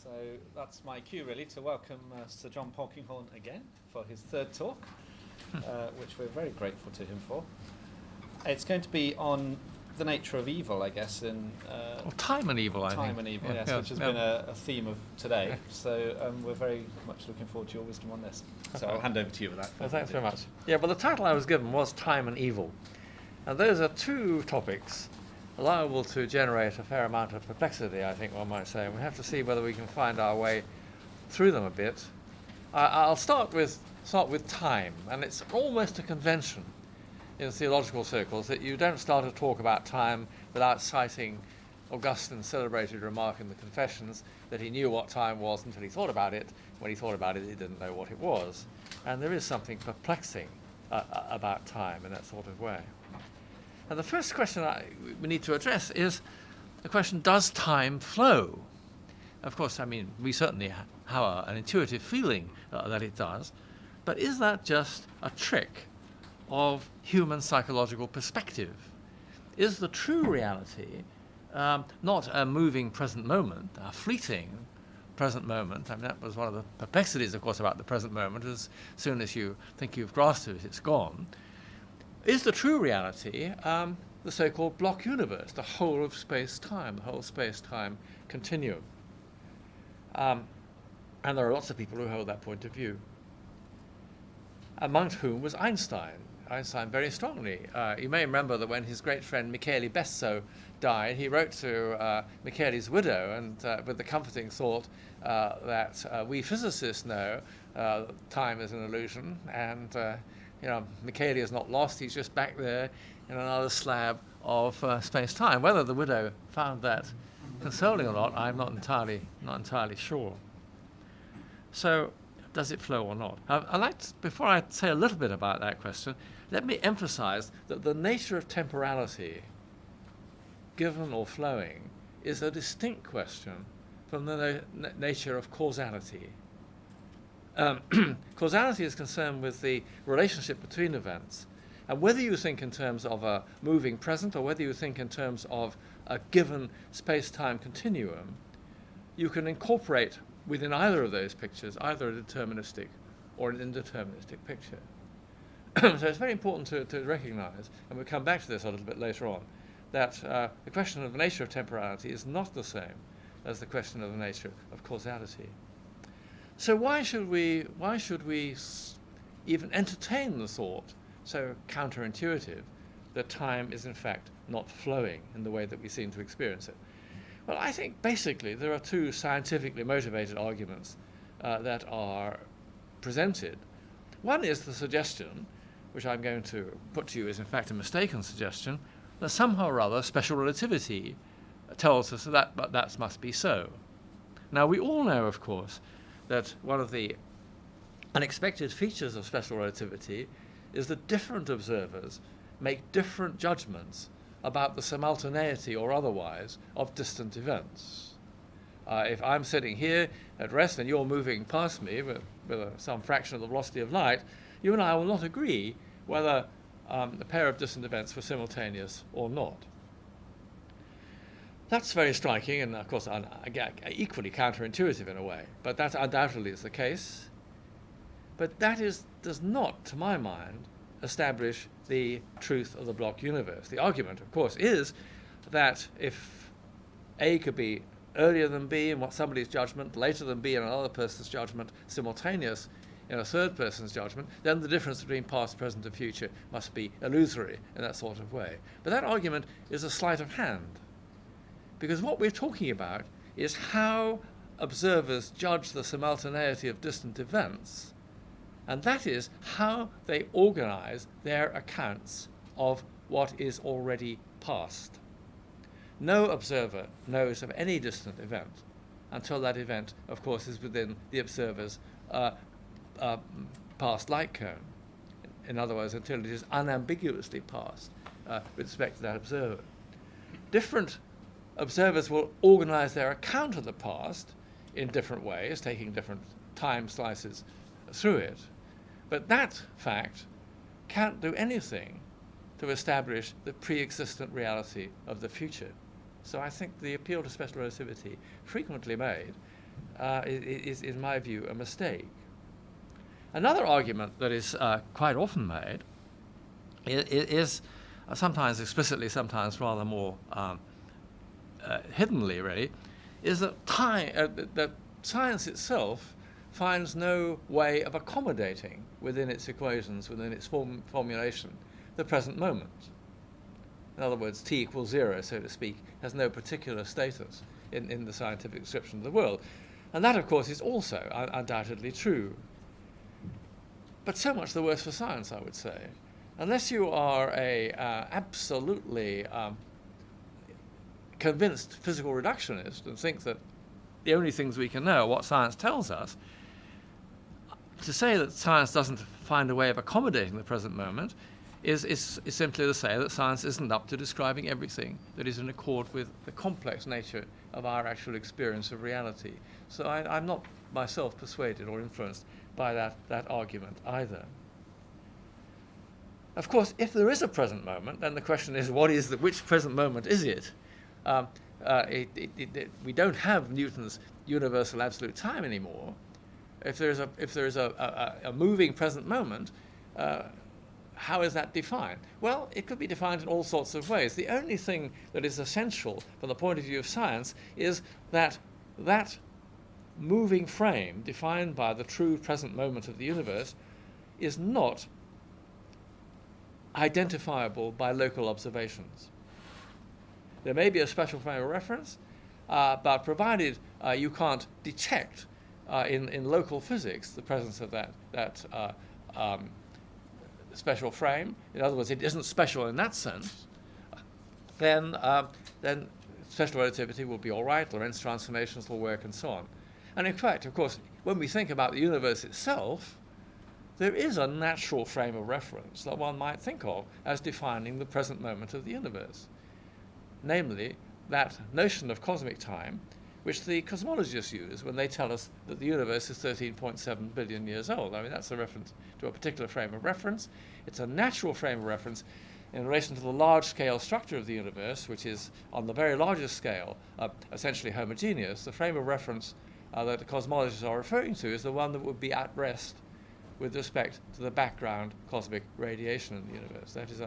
So that's my cue really to welcome Sir John Polkinghorne again for his third talk, which we're very grateful to him for. It's going to be on the nature of evil, I guess, in time and evil, I think. Time and evil, yes, which has been a theme of today. So we're very much looking forward to your wisdom on this. So I'll hand over to you with that. Well, thanks very much. Yeah, well, the title I was given was Time and Evil. And those are two topics liable to generate a fair amount of perplexity, I think one might say. And we have to see whether we can find our way through them a bit. I'll start with time, and it's almost a convention in theological circles that you don't start to talk about time without citing Augustine's celebrated remark in the Confessions that he knew what time was until he thought about it. When he thought about it, he didn't know what it was. And there is something perplexing about time in that sort of way. And the first question we need to address is the question, does time flow? Of course, I mean, we certainly have an intuitive feeling that it does, but is that just a trick of human psychological perspective? Is the true reality not a moving present moment, a fleeting present moment? I mean, that was one of the perplexities, of course, about the present moment. As soon as you think you've grasped it, it's gone. Is the true reality the so-called block universe, the whole of space-time, the whole space-time continuum? And there are lots of people who hold that point of view, amongst whom was Einstein. Einstein very strongly. You may remember that when his great friend Michele Besso died, he wrote to Michele's widow, and with the comforting thought that we physicists know time is an illusion, and Michele is not lost, he's just back there in another slab of space-time. Whether the widow found that consoling or not, I'm not entirely sure. So, does it flow or not? I'd like to, before I say a little bit about that question, let me emphasize that the nature of temporality, given or flowing, is a distinct question from the nature of causality. Causality is concerned with the relationship between events, and whether you think in terms of a moving present or whether you think in terms of a given space-time continuum, you can incorporate within either of those pictures either a deterministic or an indeterministic picture. So it's very important to recognize, and we'll come back to this a little bit later on, that the question of the nature of temporality is not the same as the question of the nature of causality. So why should we even entertain the thought, so counterintuitive, that time is in fact not flowing in the way that we seem to experience it? Well, I think basically there are two scientifically motivated arguments that are presented. One is the suggestion, which I'm going to put to you is in fact a mistaken suggestion, that somehow or other special relativity tells us that must be so. Now, we all know, of course, that one of the unexpected features of special relativity is that different observers make different judgments about the simultaneity or otherwise of distant events. If I'm sitting here at rest and you're moving past me with some fraction of the velocity of light, you and I will not agree whether a pair of distant events were simultaneous or not. That's very striking and, of course, equally counterintuitive in a way, but that undoubtedly is the case. But that does not, to my mind, establish the truth of the block universe. The argument, of course, is that if A could be earlier than B in somebody's judgment, later than B in another person's judgment, simultaneous in a third person's judgment, then the difference between past, present, and future must be illusory in that sort of way. But that argument is a sleight of hand, because what we're talking about is how observers judge the simultaneity of distant events, and that is how they organize their accounts of what is already past. No observer knows of any distant event until that event, of course, is within the observer's past light cone. In other words, until it is unambiguously past with respect to that observer. Different observers will organize their account of the past in different ways, taking different time slices through it. But that fact can't do anything to establish the pre-existent reality of the future. So I think the appeal to special relativity frequently made is, in my view, a mistake. Another argument that is quite often made is sometimes explicitly, sometimes rather more hiddenly, really, is that that science itself finds no way of accommodating within its equations, within its formulation, the present moment. In other words, t equals 0, so to speak, has no particular status in the scientific description of the world. And that, of course, is also undoubtedly true. But so much the worse for science, I would say. Unless you are a absolutely convinced physical reductionist and think that the only things we can know are what science tells us, to say that science doesn't find a way of accommodating the present moment is simply to say that science isn't up to describing everything that is in accord with the complex nature of our actual experience of reality. So I'm not myself persuaded or influenced by that argument either. Of course, if there is a present moment, then the question is, which present moment is it? We don't have Newton's universal absolute time anymore. If there is a moving present moment, how is that defined? Well, it could be defined in all sorts of ways. The only thing that is essential from the point of view of science is that moving frame defined by the true present moment of the universe is not identifiable by local observations. There may be a special frame of reference, but provided you can't detect in local physics the presence of that special frame, in other words, it isn't special in that sense, then special relativity will be all right, Lorentz transformations will work, and so on. And in fact, of course, when we think about the universe itself, there is a natural frame of reference that one might think of as defining the present moment of the universe, namely that notion of cosmic time which the cosmologists use when they tell us that the universe is 13.7 billion years old. I mean, that's a reference to a particular frame of reference. It's a natural frame of reference in relation to the large-scale structure of the universe, which is, on the very largest scale, essentially homogeneous. The frame of reference that the cosmologists are referring to is the one that would be at rest with respect to the background cosmic radiation in the universe. That is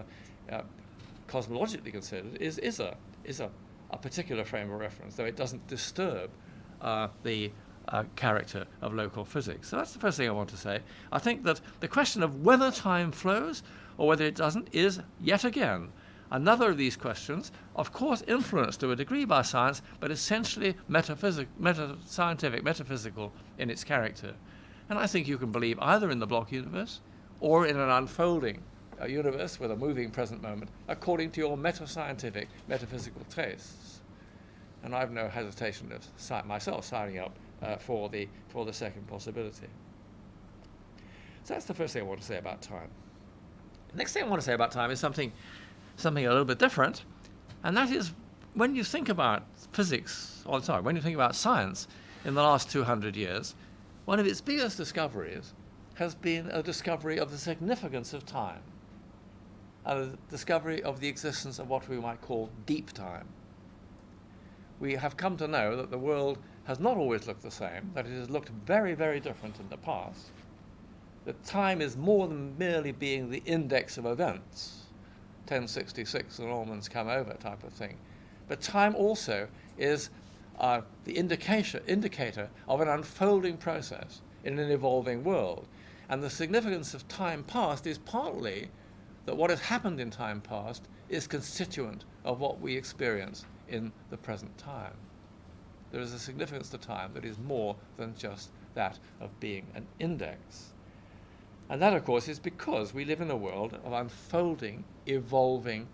cosmologically considered, is a particular frame of reference, though it doesn't disturb the character of local physics. So that's the first thing I want to say. I think that the question of whether time flows or whether it doesn't is, yet again, another of these questions, of course influenced to a degree by science, but essentially scientific, metaphysical in its character. And I think you can believe either in the block universe or in an unfolding universe with a moving present moment according to your meta-scientific, metaphysical tastes. And I have no hesitation of myself signing up for the second possibility. So that's the first thing I want to say about time. The next thing I want to say about time is something a little bit different, and that is when you think about when you think about science in the last 200 years, one of its biggest discoveries has been a discovery of the significance of time, and a discovery of the existence of what we might call deep time. We have come to know that the world has not always looked the same, that it has looked very, very different in the past, that time is more than merely being the index of events, 1066, the Normans come over type of thing, but time also is the indicator of an unfolding process in an evolving world. And the significance of time past is partly that what has happened in time past is constituent of what we experience in the present time. There is a significance to time that is more than just that of being an index. And that, of course, is because we live in a world of unfolding, evolving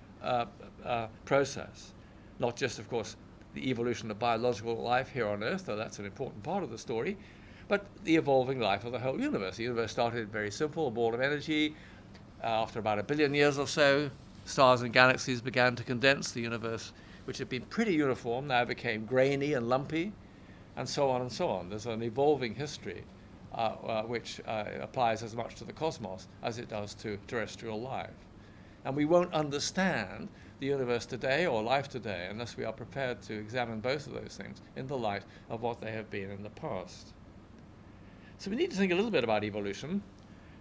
process. Not just, of course, the evolution of biological life here on Earth, though that's an important part of the story, but the evolving life of the whole universe. The universe started very simple, a ball of energy. After about 1 billion years or so, stars and galaxies began to condense. The universe, which had been pretty uniform, now became grainy and lumpy, and so on and so on. There's an evolving history which applies as much to the cosmos as it does to terrestrial life. And we won't understand the universe today or life today unless we are prepared to examine both of those things in the light of what they have been in the past. So we need to think a little bit about evolution,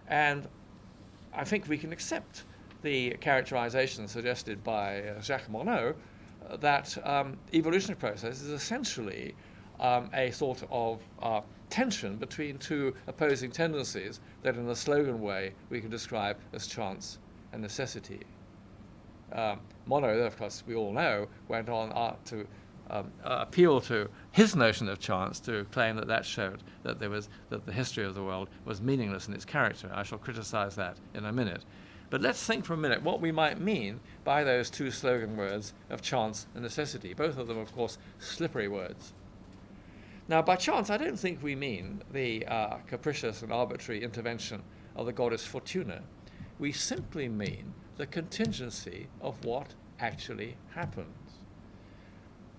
and I think we can accept the characterization suggested by Jacques Monod that evolutionary process is essentially a sort of tension between two opposing tendencies that in a slogan way we can describe as chance and necessity. Monod, of course, we all know, went on to appeal to his notion of chance to claim that showed that the history of the world was meaningless in its character. I shall criticize that in a minute. But let's think for a minute what we might mean by those two slogan words of chance and necessity, both of them, of course, slippery words. Now, by chance, I don't think we mean the capricious and arbitrary intervention of the goddess Fortuna. We simply mean the contingency of what actually happens.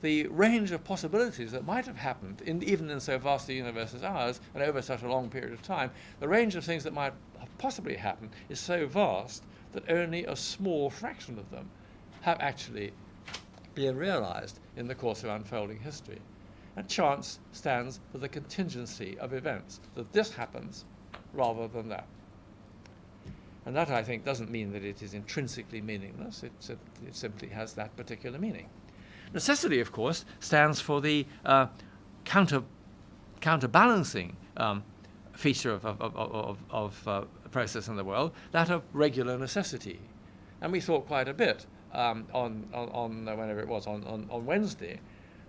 The range of possibilities that might have happened, even in so vast a universe as ours, and over such a long period of time, the range of things that might have possibly happened is so vast that only a small fraction of them have actually been realized in the course of unfolding history. And chance stands for the contingency of events, that this happens rather than that. And that, I think, doesn't mean that it is intrinsically meaningless. It simply has that particular meaning. Necessity, of course, stands for the counterbalancing feature of a process in the world, that of regular necessity. And we thought quite a bit on whenever it was, on Wednesday,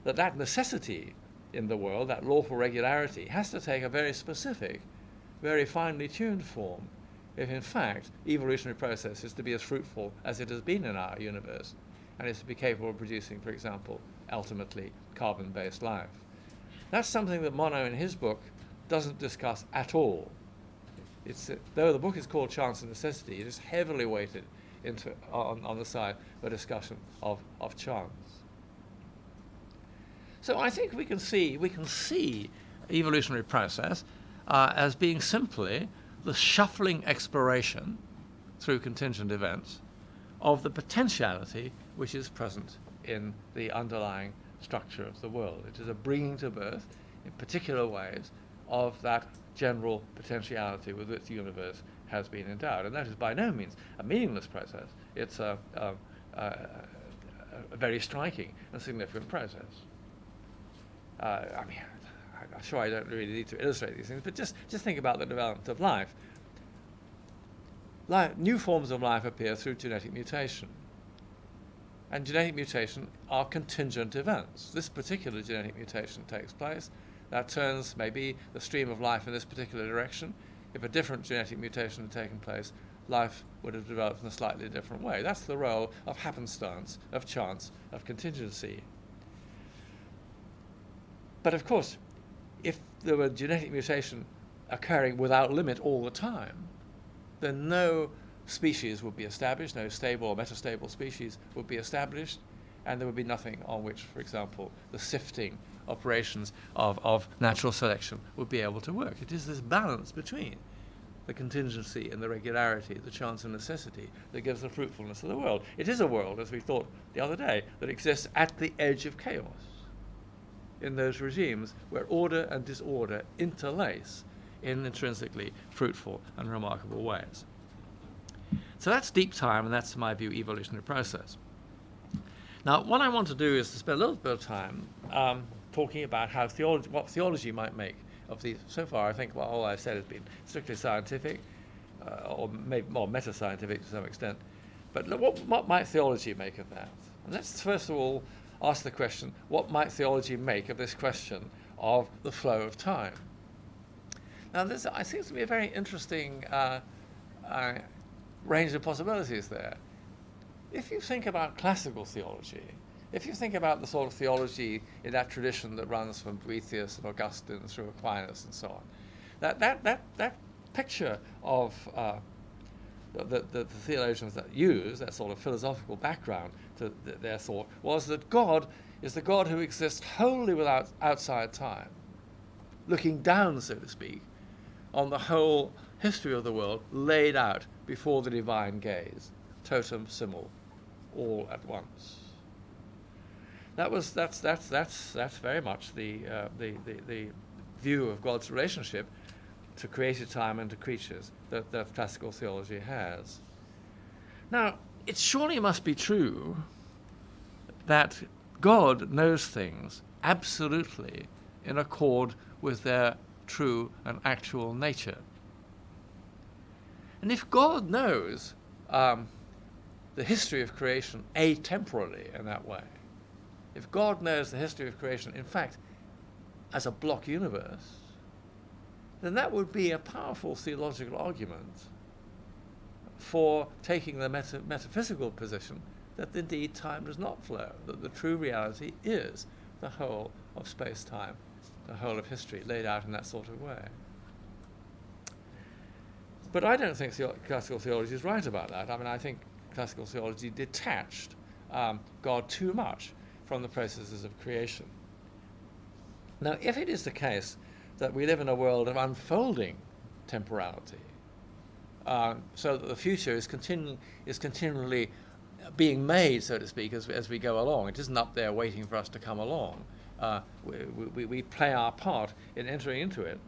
that necessity in the world, that lawful regularity, has to take a very specific, very finely tuned form if, in fact, evolutionary process is to be as fruitful as it has been in our universe, and is to be capable of producing, for example, ultimately carbon-based life. That's something that Monod in his book doesn't discuss at all. Though the book is called Chance and Necessity, it is heavily weighted on the side of a discussion of chance. So I think we can see evolutionary process as being simply the shuffling exploration through contingent events of the potentiality which is present in the underlying structure of the world. It is a bringing to birth, in particular ways, of that general potentiality with which the universe has been endowed. And that is by no means a meaningless process. It's a very striking and significant process. I'm sure I don't really need to illustrate these things, but just think about the development of life. New forms of life appear through genetic mutation. And genetic mutation are contingent events. This particular genetic mutation takes place. That turns maybe the stream of life in this particular direction. If a different genetic mutation had taken place, life would have developed in a slightly different way. That's the role of happenstance, of chance, of contingency. But of course, if there were genetic mutation occurring without limit all the time, then no species would be established, no stable or metastable species would be established, and there would be nothing on which, for example, the sifting operations of natural selection would be able to work. It is this balance between the contingency and the regularity, the chance and necessity, that gives the fruitfulness of the world. It is a world, as we thought the other day, that exists at the edge of chaos, in those regimes where order and disorder interlace in intrinsically fruitful and remarkable ways. So that's deep time, and that's, in my view, evolutionary process. Now, what I want to do is to spend a little bit of time talking about how what theology might make of these. So far, I think all I've said has been strictly scientific, or maybe more meta-scientific to some extent. But what might theology make of that? And let's first of all ask the question, what might theology make of this question of the flow of time? Now, this I think to be a very interesting range of possibilities there. If you think about classical theology, if you think about the sort of theology in that tradition that runs from Boethius and Augustine through Aquinas and so on, that picture of the theologians that use that sort of philosophical background to their thought was that God is the God who exists wholly without outside time, looking down, so to speak, on the whole history of the world laid out before the divine gaze. totum simul, all at once. That's very much the view of God's relationship to created time and to creatures that classical theology has. Now, it surely must be true that God knows things absolutely in accord with their true and actual nature. And if God knows the history of creation atemporally in that way, if God knows the history of creation, in fact, as a block universe, then that would be a powerful theological argument for taking the metaphysical position that indeed time does not flow, that the true reality is the whole of space-time, the whole of history, laid out in that sort of way. But I don't think classical theology is right about that. I mean, I think classical theology detached God too much from the processes of creation. Now, if it is the case that we live in a world of unfolding temporality, so that the future is continually being made, so to speak, as we go along. It isn't up there waiting for us to come along. We play our part in entering into it.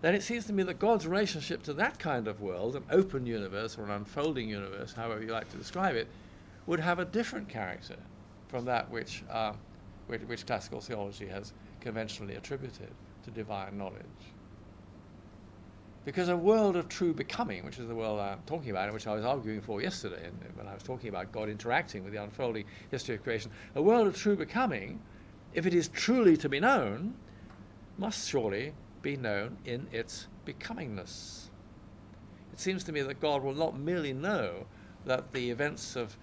Then it seems to me that God's relationship to that kind of world, an open universe or an unfolding universe, however you like to describe it, would have a different character from that which classical theology has conventionally attributed to divine knowledge. Because a world of true becoming, which is the world I'm talking about, and which I was arguing for yesterday when I was talking about God interacting with the unfolding history of creation, a world of true becoming, if it is truly to be known, must surely be known in its becomingness. It seems to me that God will not merely know that the events of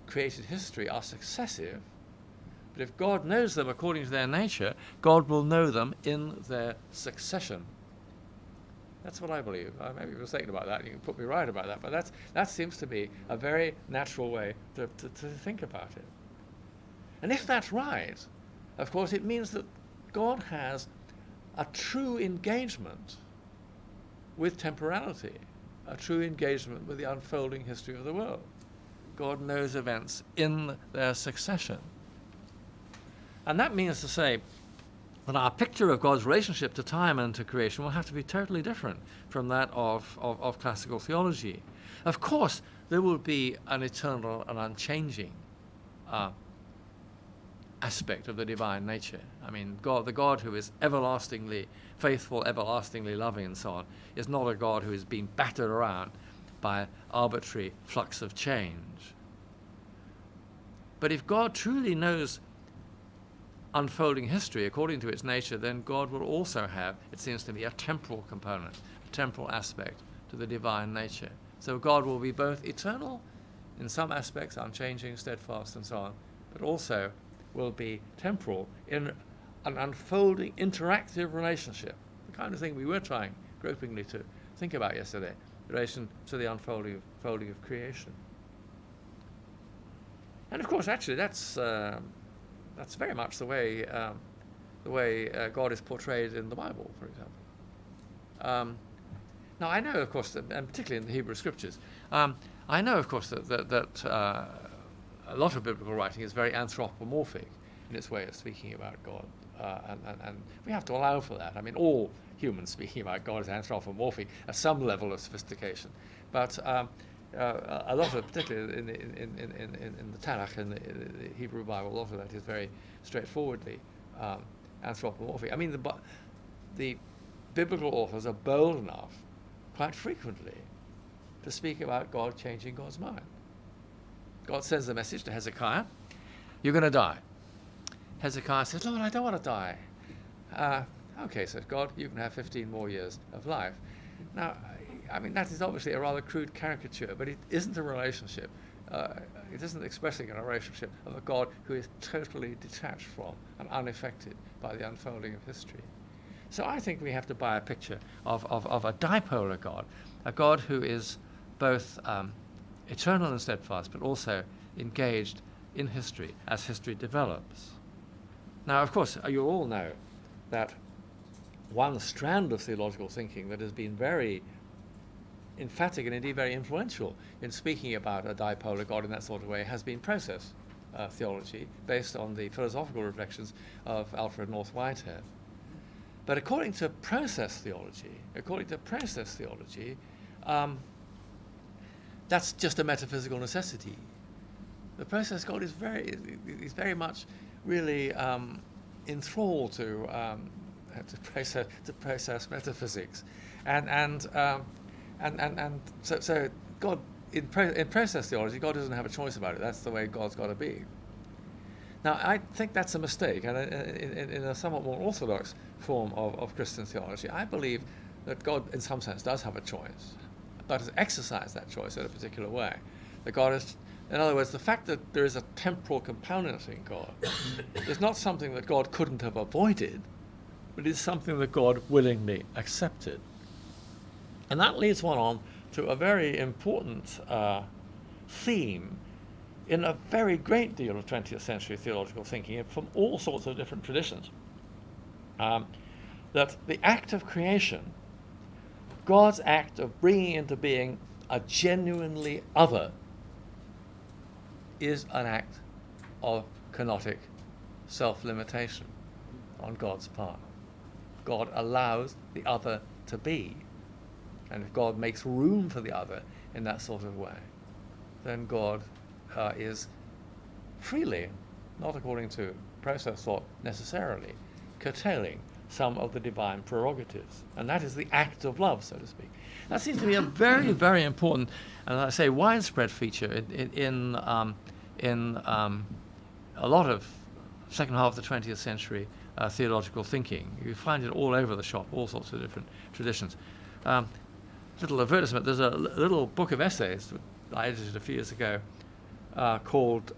created history are successive, but if God knows them according to their nature, God will know them in their succession. That's what I believe. I may be mistaken about that. You can put me right about that, but that seems to be a very natural way to think about it. And if that's right, of course, it means that God has a true engagement with temporality, a true engagement with the unfolding history of the world. God knows events in their succession. And that means to say that our picture of God's relationship to time and to creation will have to be totally different from that of classical theology. Of course, there will be an eternal and unchanging aspect of the divine nature. I mean, the God who is everlastingly faithful, everlastingly loving, and so on, is not a God who is being battered around by arbitrary flux of change. But if God truly knows unfolding history according to its nature, then God will also have, it seems to me, a temporal component, a temporal aspect to the divine nature. So God will be both eternal in some aspects, unchanging, steadfast, and so on, but also will be temporal in an unfolding, interactive relationship, the kind of thing we were trying gropingly to think about yesterday, in relation to the unfolding of creation. And of course, actually, that's very much the way God is portrayed in the Bible, for example. Now, I know, of course, and particularly in the Hebrew Scriptures, I know, of course, that a lot of biblical writing is very anthropomorphic in its way of speaking about God, and we have to allow for that. I mean, all humans speaking about God is anthropomorphic at some level of sophistication, but a lot of, particularly in the Tanakh and the Hebrew Bible, a lot of that is very straightforwardly anthropomorphic. I mean, the biblical authors are bold enough, quite frequently, to speak about God changing God's mind. God sends a message to Hezekiah, "You're going to die." Hezekiah says, "Lord, I don't want to die." Okay, says God, "You can have 15 more years of life." Now, I mean, that is obviously a rather crude caricature, but it isn't a relationship. It isn't expressing a relationship of a God who is totally detached from and unaffected by the unfolding of history. So I think we have to buy a picture of a dipolar God, a God who is both eternal and steadfast, but also engaged in history as history develops. Now, of course, you all know that one strand of theological thinking that has been very emphatic and indeed very influential in speaking about a dipolar God in that sort of way has been process theology, based on the philosophical reflections of Alfred North Whitehead. But according to process theology, that's just a metaphysical necessity. The process God is very much really enthralled to process metaphysics, and so God in process theology, God doesn't have a choice about it. That's the way God's got to be. Now, I think that's a mistake, and in a somewhat more orthodox form of Christian theology, I believe that God, in some sense, does have a choice, but has exercised that choice in a particular way. That God is, in other words, the fact that there is a temporal component in God is not something that God couldn't have avoided, but is something that God willingly accepted. And that leads one on to a very important theme in a very great deal of 20th century theological thinking from all sorts of different traditions. That the act of creation, God's act of bringing into being a genuinely other, is an act of kenotic self-limitation on God's part. God allows the other to be. And if God makes room for the other in that sort of way, then God is freely, not according to process thought necessarily, curtailing some of the divine prerogatives. And that is the act of love, so to speak. That seems to be a very, very important, and I say widespread feature in a lot of second half of the 20th century theological thinking. You find it all over the shop, all sorts of different traditions. Little advertisement, there's a little book of essays I edited a few years ago called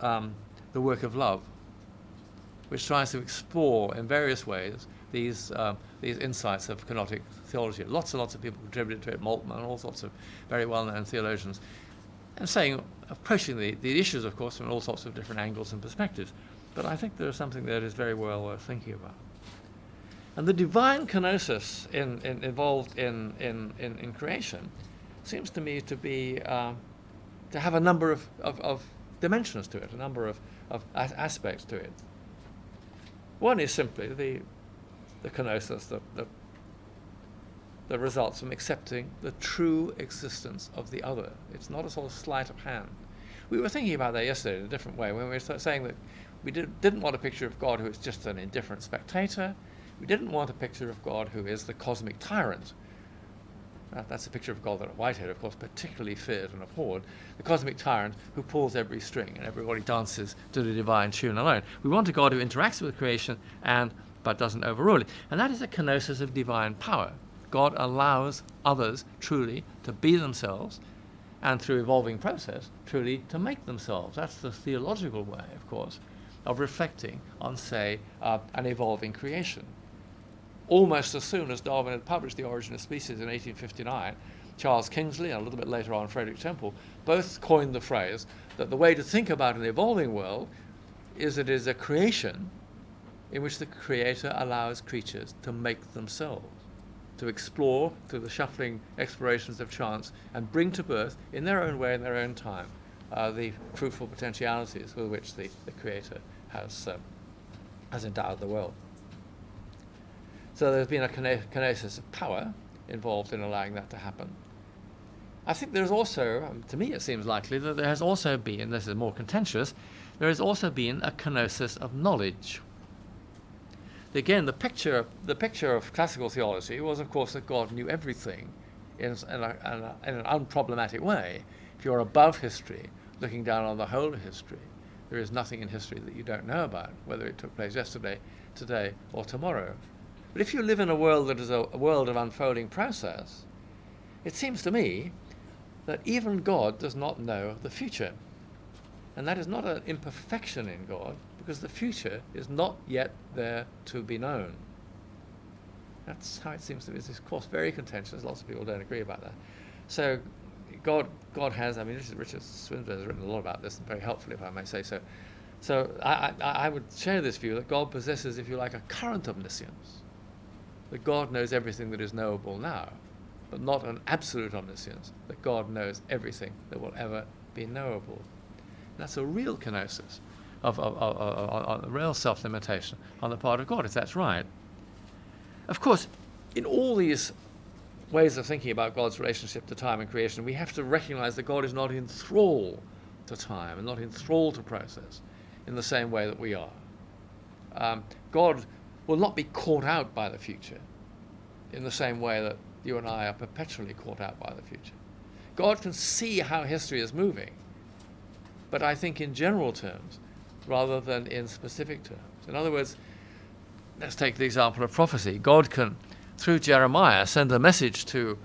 The Work of Love, which tries to explore in various ways these insights of kenotic theology. Lots and lots of people contributed to it, Moltmann and all sorts of very well-known theologians, and approaching the issues, of course, from all sorts of different angles and perspectives. But I think there's something that is very well worth thinking about. And the divine kenosis involved in creation seems to me to be to have a number of dimensions to it, a number of aspects to it. One is simply the kenosis that results from accepting the true existence of the other. It's not a sort of sleight of hand. We were thinking about that yesterday in a different way when we were saying that we didn't want a picture of God who is just an indifferent spectator. We didn't want a picture of God who is the cosmic tyrant. That's a picture of God that Whitehead, of course, particularly feared and abhorred. The cosmic tyrant who pulls every string and everybody dances to the divine tune alone. We want a God who interacts with creation but doesn't overrule it. And that is a kenosis of divine power. God allows others truly to be themselves, and through evolving process, truly to make themselves. That's the theological way, of course, of reflecting on, say, an evolving creation. Almost as soon as Darwin had published The Origin of Species in 1859, Charles Kingsley and a little bit later on Frederick Temple both coined the phrase that the way to think about an evolving world is it is a creation in which the Creator allows creatures to make themselves, to explore through the shuffling explorations of chance and bring to birth in their own way, in their own time, the fruitful potentialities with which the Creator has endowed the world. So there's been a kenosis of power involved in allowing that to happen. I think there's also, to me it seems likely, that there has also been, and this is more contentious, there has also been a kenosis of knowledge. Again, the picture of classical theology was, of course, that God knew everything in an unproblematic way. If you're above history, looking down on the whole of history, there is nothing in history that you don't know about, whether it took place yesterday, today, or tomorrow. But if you live in a world that is a world of unfolding process, it seems to me that even God does not know the future. And that is not an imperfection in God, because the future is not yet there to be known. That's how it seems to be. It's, of course, very contentious. Lots of people don't agree about that. So God has, Richard Swinburne has written a lot about this, and very helpfully, if I may say so. So I would share this view that God possesses, if you like, a current omniscience, that God knows everything that is knowable now, but not an absolute omniscience, that God knows everything that will ever be knowable. And that's a real kenosis of real self-limitation on the part of God, if that's right. Of course, in all these ways of thinking about God's relationship to time and creation, we have to recognize that God is not in thrall to time and not in thrall to process in the same way that we are. God will not be caught out by the future in the same way that you and I are perpetually caught out by the future. God can see how history is moving, but I think in general terms rather than in specific terms. In other words, let's take the example of prophecy. God can, through Jeremiah, send a message to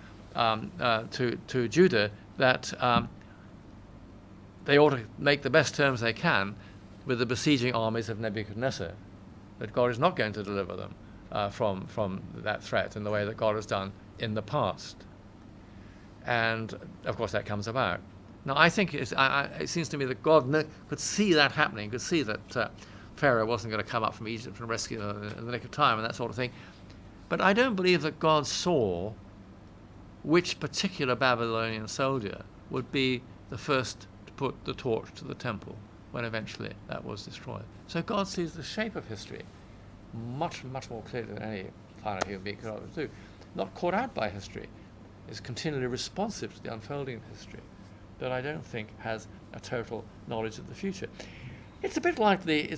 Judah that they ought to make the best terms they can with the besieging armies of Nebuchadnezzar, that God is not going to deliver them from that threat in the way that God has done in the past. And, of course, that comes about. Now, I think it seems to me that God could see that happening, could see that Pharaoh wasn't going to come up from Egypt and rescue them in the nick of time and that sort of thing. But I don't believe that God saw which particular Babylonian soldier would be the first to put the torch to the temple when eventually that was destroyed. So God sees the shape of history much, much more clearly than any finite human being could ever do. Not caught out by history, is continually responsive to the unfolding of history, but I don't think has a total knowledge of the future. It's a bit like the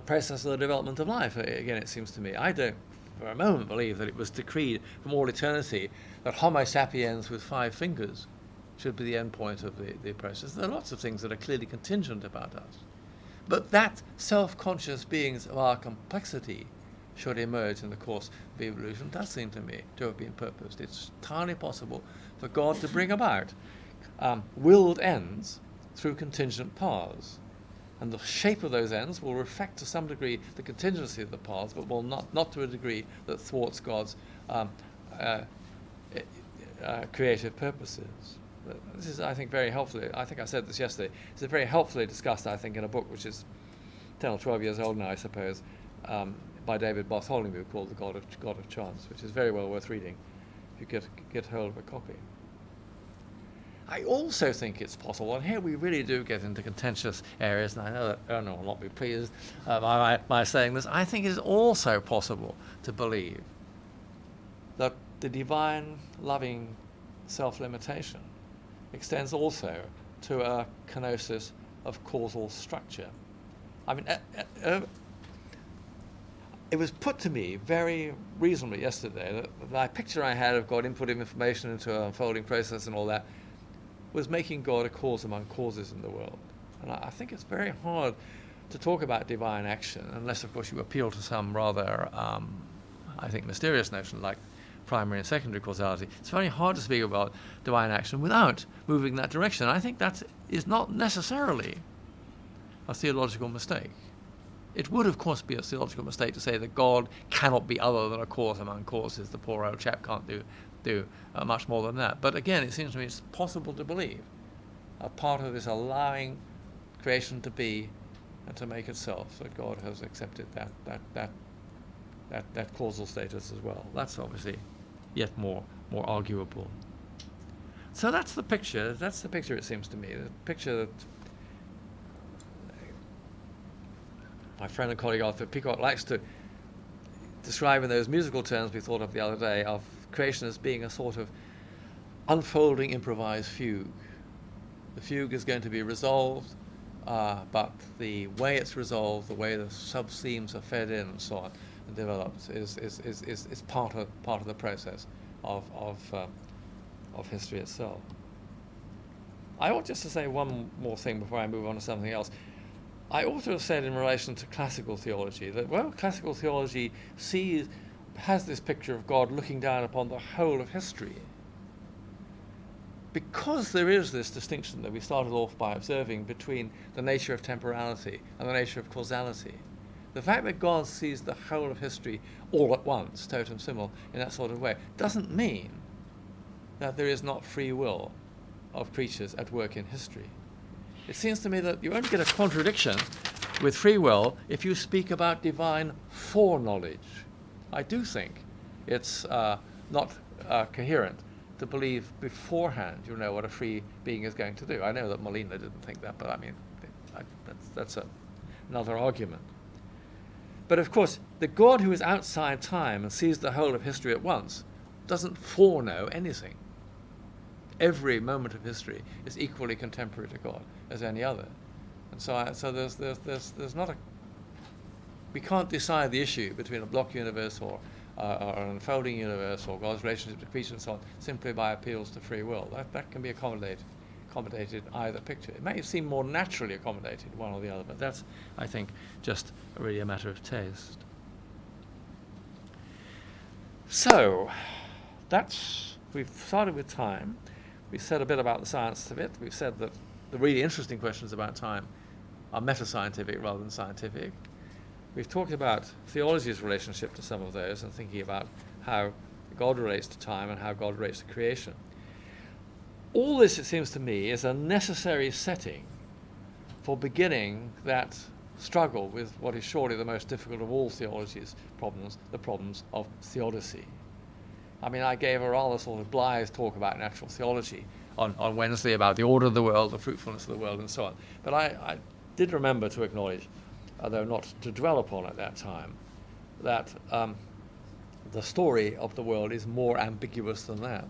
process of the development of life. Again, it seems to me, I don't for a moment believe that it was decreed from all eternity that Homo sapiens with 5 fingers should be the end point of the process. There are lots of things that are clearly contingent about us. But that self-conscious beings of our complexity should emerge in the course of evolution does seem to me to have been purposed. It's entirely possible for God to bring about willed ends through contingent paths. And the shape of those ends will reflect to some degree the contingency of the paths, but will not to a degree that thwarts God's creative purposes. This is, I think, very helpfully, I think I said this yesterday, it's very helpfully discussed, I think, in a book which is 10 or 12 years old now, I suppose, by David Bartholomew, called The God of Chance, which is very well worth reading if you get hold of a copy. I also think it's possible, and here we really do get into contentious areas, and I know that Erna will not be pleased by saying this, I think it is also possible to believe that the divine loving self-limitation extends also to a kenosis of causal structure. I mean, it was put to me very reasonably yesterday that the picture I had of God inputting information into an unfolding process and all that was making God a cause among causes in the world. And I think it's very hard to talk about divine action unless, of course, you appeal to some rather, I think, mysterious notion like primary and secondary causality. It's very hard to speak about divine action without moving in that direction. I think that is not necessarily a theological mistake. It would, of course, be a theological mistake to say that God cannot be other than a cause among causes. The poor old chap can't do much more than that. But again, it seems to me it's possible to believe a part of this allowing creation to be and to make itself, that God has accepted that causal status as well. That's obviously yet more arguable. So that's the picture. That's the picture, it seems to me. The picture that my friend and colleague Arthur Peacock likes to describe in those musical terms we thought of the other day, of creation as being a sort of unfolding improvised fugue. The fugue is going to be resolved, but the way it's resolved, the way the sub-themes are fed in and so on and developed is part of the process of history itself. I ought just to say one more thing before I move on to something else. I ought to have said in relation to classical theology that, well, classical theology has this picture of God looking down upon the whole of history. Because there is this distinction that we started off by observing between the nature of temporality and the nature of causality, the fact that God sees the whole of history all at once, totum simul, in that sort of way, doesn't mean that there is not free will of creatures at work in history. It seems to me that you only get a contradiction with free will if you speak about divine foreknowledge. I do think it's not coherent to believe beforehand you know what a free being is going to do. I know that Molina didn't think that, but I mean, that's another argument. But of course, the God who is outside time and sees the whole of history at once doesn't foreknow anything. Every moment of history is equally contemporary to God as any other. And so there's not a... We can't decide the issue between a block universe or an unfolding universe or God's relationship to creation and so on simply by appeals to free will. That can be accommodated in either picture. It may seem more naturally accommodated one or the other, but that's, I think, just really a matter of taste. So, we've started with time. We've said a bit about the science of it. We've said that the really interesting questions about time are meta-scientific rather than scientific. We've talked about theology's relationship to some of those and thinking about how God relates to time and how God relates to creation. All this, it seems to me, is a necessary setting for beginning that struggle with what is surely the most difficult of all theology's problems, the problems of theodicy. I mean, I gave a rather sort of blithe talk about natural theology on Wednesday about the order of the world, the fruitfulness of the world, and so on. But I did remember to acknowledge, though not to dwell upon at that time, that the story of the world is more ambiguous than that.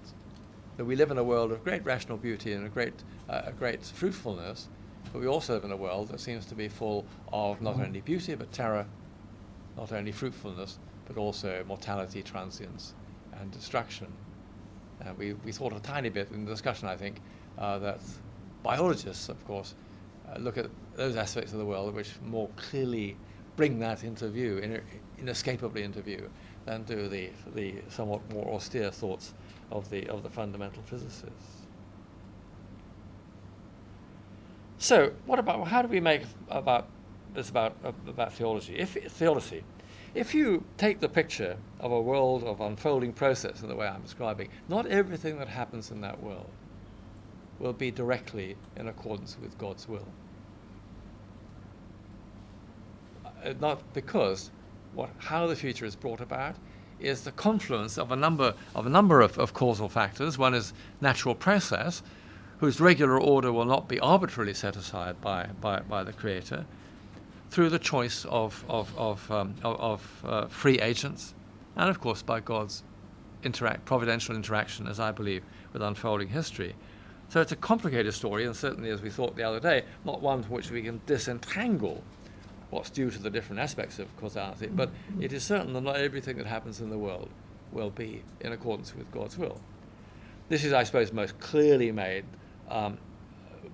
That we live in a world of great rational beauty and a great fruitfulness, but we also live in a world that seems to be full of not only beauty but terror, not only fruitfulness, but also mortality, transience, and destruction. We thought a tiny bit in the discussion, I think, that biologists, of course, look at those aspects of the world which more clearly bring that into view, inescapably into view, than do the somewhat more austere thoughts of the fundamental physicists. So, how do we make about theology? If you take the picture of a world of unfolding process in the way I'm describing, not everything that happens in that world will be directly in accordance with God's will. Not because how the future is brought about is the confluence of a number of causal factors. One is natural process, whose regular order will not be arbitrarily set aside by the Creator, through the choice of free agents, and of course by God's providential interaction, as I believe, with unfolding history. So it's a complicated story, and certainly, as we thought the other day, not one from which we can disentangle what's due to the different aspects of causality, but it is certain that not everything that happens in the world will be in accordance with God's will. This is, I suppose, most clearly made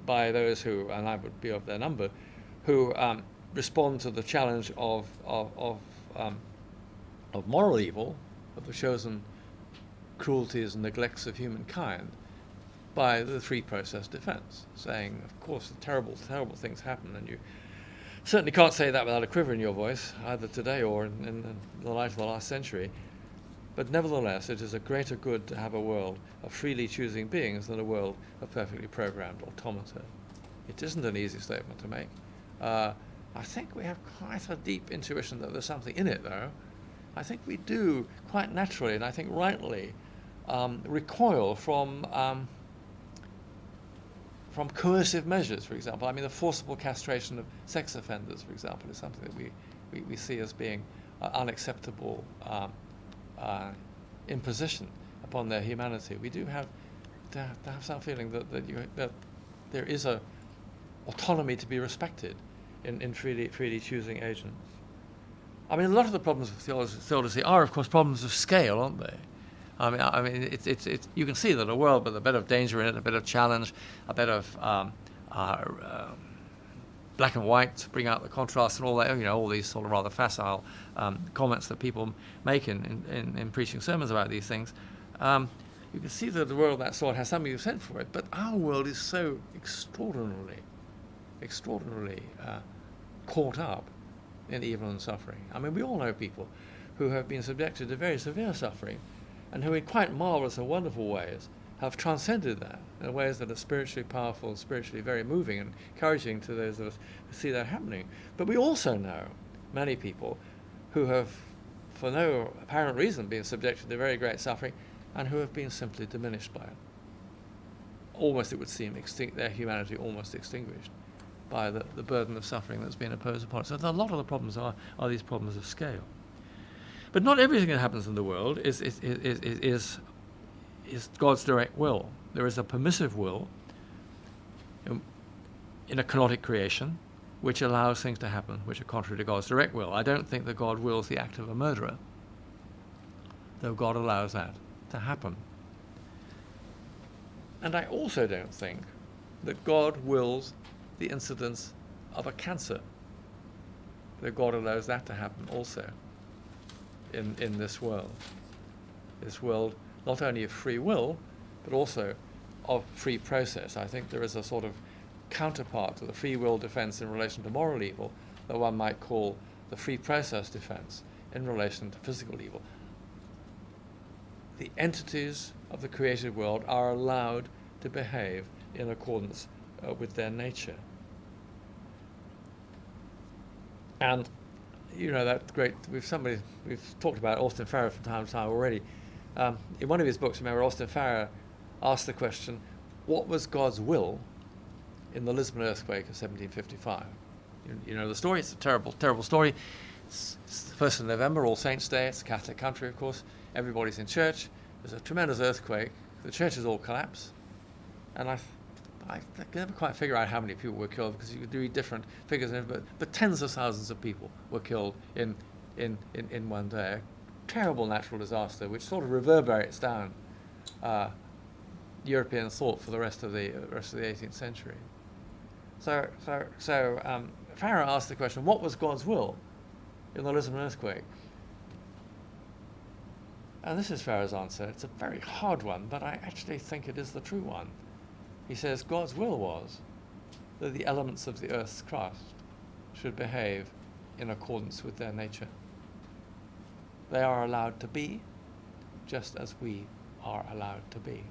by those who, and I would be of their number, who respond to the challenge of moral evil, of the chosen cruelties and neglects of humankind, by the three-process defense, saying, of course, terrible, terrible things happen, and you certainly can't say that without a quiver in your voice, either today or in the light of the last century. But nevertheless, it is a greater good to have a world of freely choosing beings than a world of perfectly programmed automata. It isn't an easy statement to make. I think we have quite a deep intuition that there's something in it, though. I think we do, quite naturally, and I think rightly, recoil from coercive measures, for example. I mean, the forcible castration of sex offenders, for example, is something that we see as being unacceptable imposition upon their humanity. We do have to have some feeling that there is a autonomy to be respected in freely choosing agents. I mean, a lot of the problems of theodicy are, of course, problems of scale, aren't they? I mean, it's you can see that a world with a bit of danger in it, a bit of challenge, a bit of black and white to bring out the contrast and all that, all these sort of rather facile comments that people make in preaching sermons about these things. You can see that the world of that sort has something to be said for it, but our world is so extraordinarily caught up in evil and suffering. I mean, we all know people who have been subjected to very severe suffering and who in quite marvelous and wonderful ways have transcended that in ways that are spiritually powerful, spiritually very moving and encouraging to those of us who see that happening. But we also know many people who have, for no apparent reason, been subjected to very great suffering and who have been simply diminished by it. Almost, it would seem, their humanity almost extinguished by the burden of suffering that's been imposed upon it. So a lot of the problems are these problems of scale. But not everything that happens in the world is God's direct will. There is a permissive will in a kenotic creation which allows things to happen which are contrary to God's direct will. I don't think that God wills the act of a murderer, though God allows that to happen. And I also don't think that God wills the incidence of a cancer, though God allows that to happen also in this world. This world not only of free will, but also of free process. I think there is a sort of counterpart to the free will defense in relation to moral evil that one might call the free process defense in relation to physical evil. The entities of the created world are allowed to behave in accordance with their nature. And you know that great, we've talked about Austin Farrer from time to time already. In one of his books, remember, Austin Farrer asked the question, what was God's will in the Lisbon earthquake of 1755? You know the story. It's a terrible, terrible story. It's the 1st of November, All Saints' Day. It's a Catholic country, of course. Everybody's in church. There's a tremendous earthquake. The churches all collapse. And I can never quite figure out how many people were killed, because you could read different figures, but tens of thousands of people were killed in one day. A terrible natural disaster which sort of reverberates down European thought for the rest of the 18th century. So Farrer asked the question, what was God's will in the Lisbon earthquake? And this is Farrer's answer. It's a very hard one, but I actually think it is the true one. He says God's will was that the elements of the earth's crust should behave in accordance with their nature. They are allowed to be just as we are allowed to be.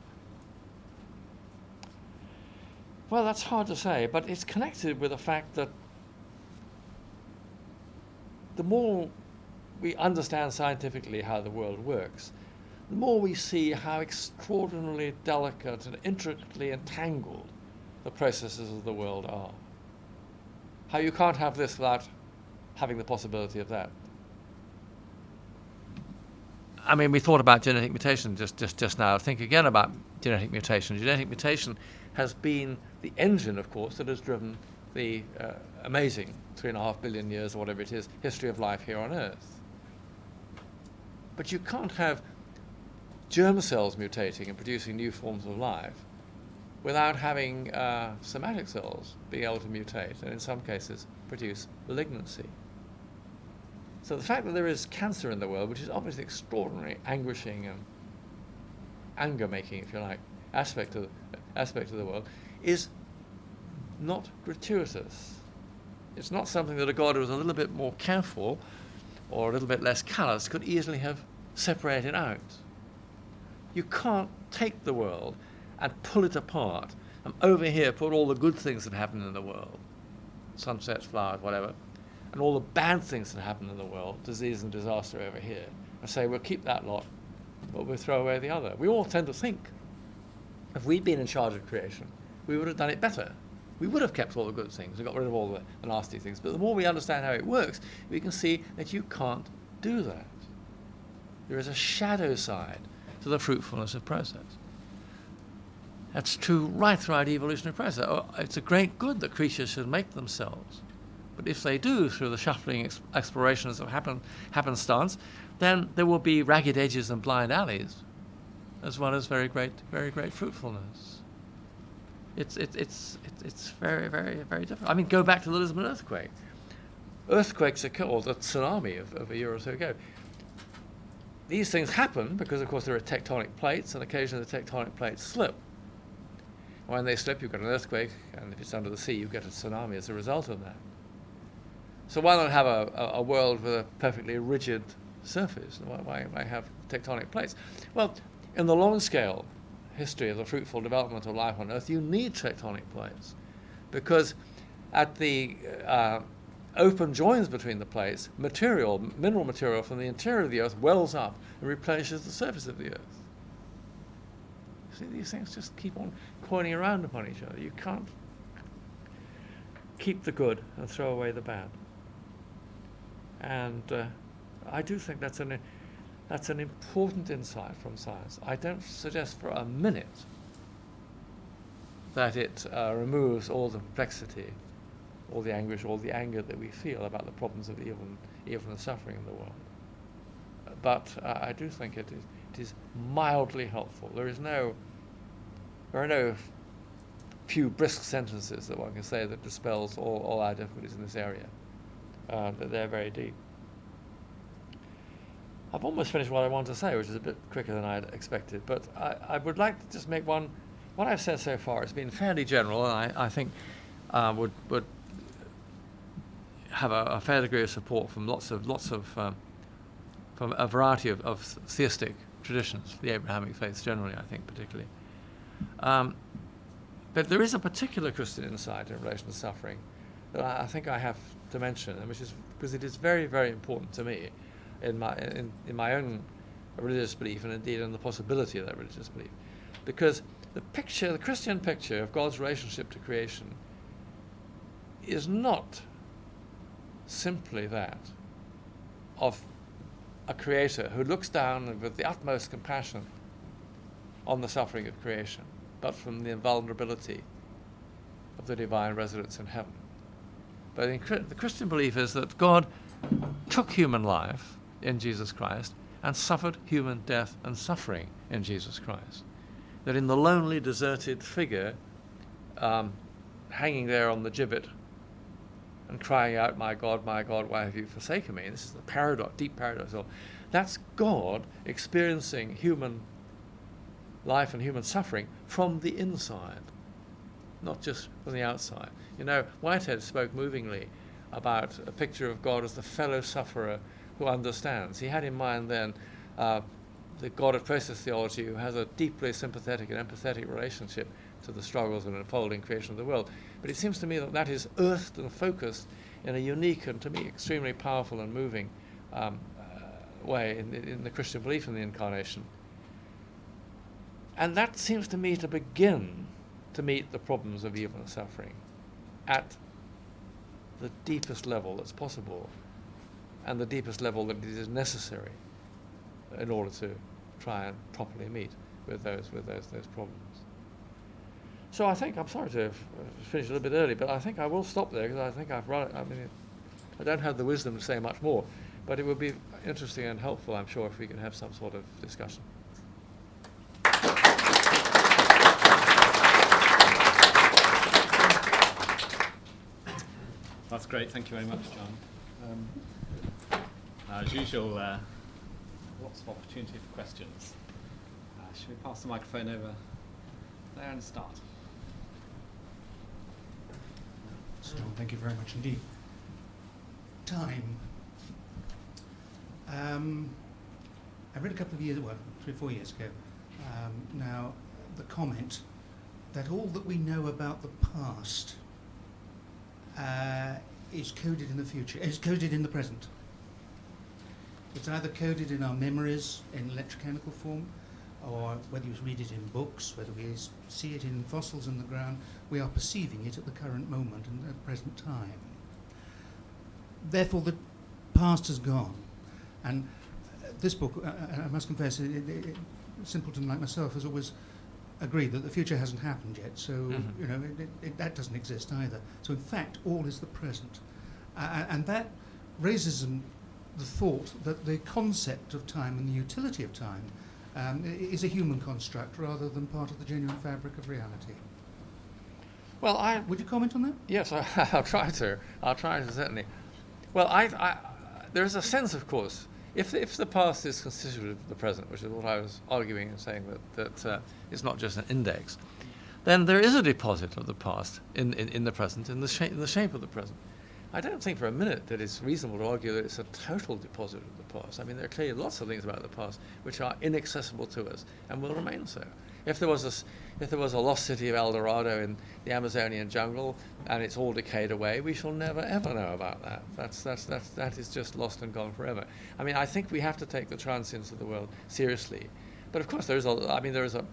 Well, that's hard to say, but it's connected with the fact that the more we understand scientifically how the world works, the more we see how extraordinarily delicate and intricately entangled the processes of the world are. How you can't have this without having the possibility of that. I mean, we thought about genetic mutation just now. Think again about genetic mutation. Genetic mutation has been the engine, of course, that has driven the amazing 3.5 billion years, or whatever it is, history of life here on Earth. But you can't have germ cells mutating and producing new forms of life without having somatic cells being able to mutate and in some cases produce malignancy. So the fact that there is cancer in the world, which is obviously extraordinary, anguishing and anger-making, if you like, aspect of the world, is not gratuitous. It's not something that a God who was a little bit more careful or a little bit less callous could easily have separated out. You can't take the world and pull it apart and over here put all the good things that happen in the world, sunsets, flowers, whatever, and all the bad things that happen in the world, disease and disaster over here, and say we'll keep that lot, but we'll throw away the other. We all tend to think if we'd been in charge of creation, we would have done it better. We would have kept all the good things and got rid of all the nasty things. But the more we understand how it works, we can see that you can't do that. There is a shadow side to the fruitfulness of process. That's true right throughout the evolutionary process. It's a great good that creatures should make themselves. But if they do, through the shuffling explorations of happenstance, then there will be ragged edges and blind alleys, as well as very great fruitfulness. It's very, very, very different. I mean, go back to the Lisbon earthquake. Earthquakes occur, or the tsunami of a year or so ago. These things happen because, of course, there are tectonic plates, and occasionally the tectonic plates slip. When they slip, you've got an earthquake, and if it's under the sea, you get a tsunami as a result of that. So why not have a world with a perfectly rigid surface? Why have tectonic plates? Well, in the long scale history of the fruitful development of life on Earth, you need tectonic plates, because at the open joins between the plates, mineral material from the interior of the Earth wells up and replenishes the surface of the Earth. these things just keep on coiling around upon each other. You can't keep the good and throw away the bad. And I do think that's an important insight from science. I don't suggest for a minute that it removes all the complexity, all the anguish, all the anger that we feel about the problems of evil and suffering in the world. But I do think it is mildly helpful. There are no few brisk sentences that one can say that dispels all our difficulties in this area. That they're very deep. I've almost finished what I wanted to say, which is a bit quicker than I'd expected. But I would like to just make one. What I've said so far has been fairly general, and I think would have a fair degree of support from lots of from a variety of theistic traditions, the Abrahamic faiths generally, I think particularly. But there is a particular Christian insight in relation to suffering that I think I have to mention, and which is because it is very, very important to me in my own religious belief, and indeed in the possibility of that religious belief, because the Christian picture of God's relationship to creation is not simply that of a creator who looks down with the utmost compassion on the suffering of creation, but from the invulnerability of the divine residence in heaven. But the Christian belief is that God took human life in Jesus Christ and suffered human death and suffering in Jesus Christ. That in the lonely, deserted figure hanging there on the gibbet and crying out, my God, why have you forsaken me?" And this is the paradox, deep paradox. That's God experiencing human life and human suffering from the inside, not just from the outside. You know, Whitehead spoke movingly about a picture of God as the fellow sufferer who understands. He had in mind then the God of process theology, who has a deeply sympathetic and empathetic relationship to the struggles and unfolding creation of the world. But it seems to me that that is earthed and focused in a unique and, to me, extremely powerful and moving way in the Christian belief in the incarnation. And that seems to me to begin to meet the problems of evil and suffering at the deepest level that's possible, and the deepest level that it is necessary in order to try and properly meet with those problems. So I think, I'm sorry to have finished a little bit early, but I think I will stop there, because I think I've run. I mean, I don't have the wisdom to say much more, but it would be interesting and helpful, I'm sure, if we can have some sort of discussion. That's great. Thank you very much, John. As usual, lots of opportunity for questions. Should we pass the microphone over there and start? John, thank you very much indeed. Time. I read a couple of years, 3 or 4 years ago, now the comment that all that we know about the past is coded in the future, is coded in the present. It's either coded in our memories in electrochemical form, or whether you read it in books, whether we see it in fossils in the ground, we are perceiving it at the current moment and at present time. Therefore, the past has gone. And this book, I must confess, a simpleton like myself has always agreed that the future hasn't happened yet, so you know that doesn't exist either. So in fact, all is the present, and that raises the thought that the concept of time and the utility of time is a human construct rather than part of the genuine fabric of reality. Well, would you comment on that? Yes, I'll try to. I'll try to, certainly. Well, there is a sense, of course, if the past is constitutive of the present, which is what I was arguing and saying that it's not just an index, then there is a deposit of the past in the present, in the shape of the present. I don't think for a minute that it's reasonable to argue that it's a total deposit of the past. I mean, there are clearly lots of things about the past which are inaccessible to us and will remain so. If there was a lost city of El Dorado in the Amazonian jungle and it's all decayed away, we shall never ever know about that. That is just lost and gone forever. I mean, I think we have to take the transience of the world seriously, but of course there is a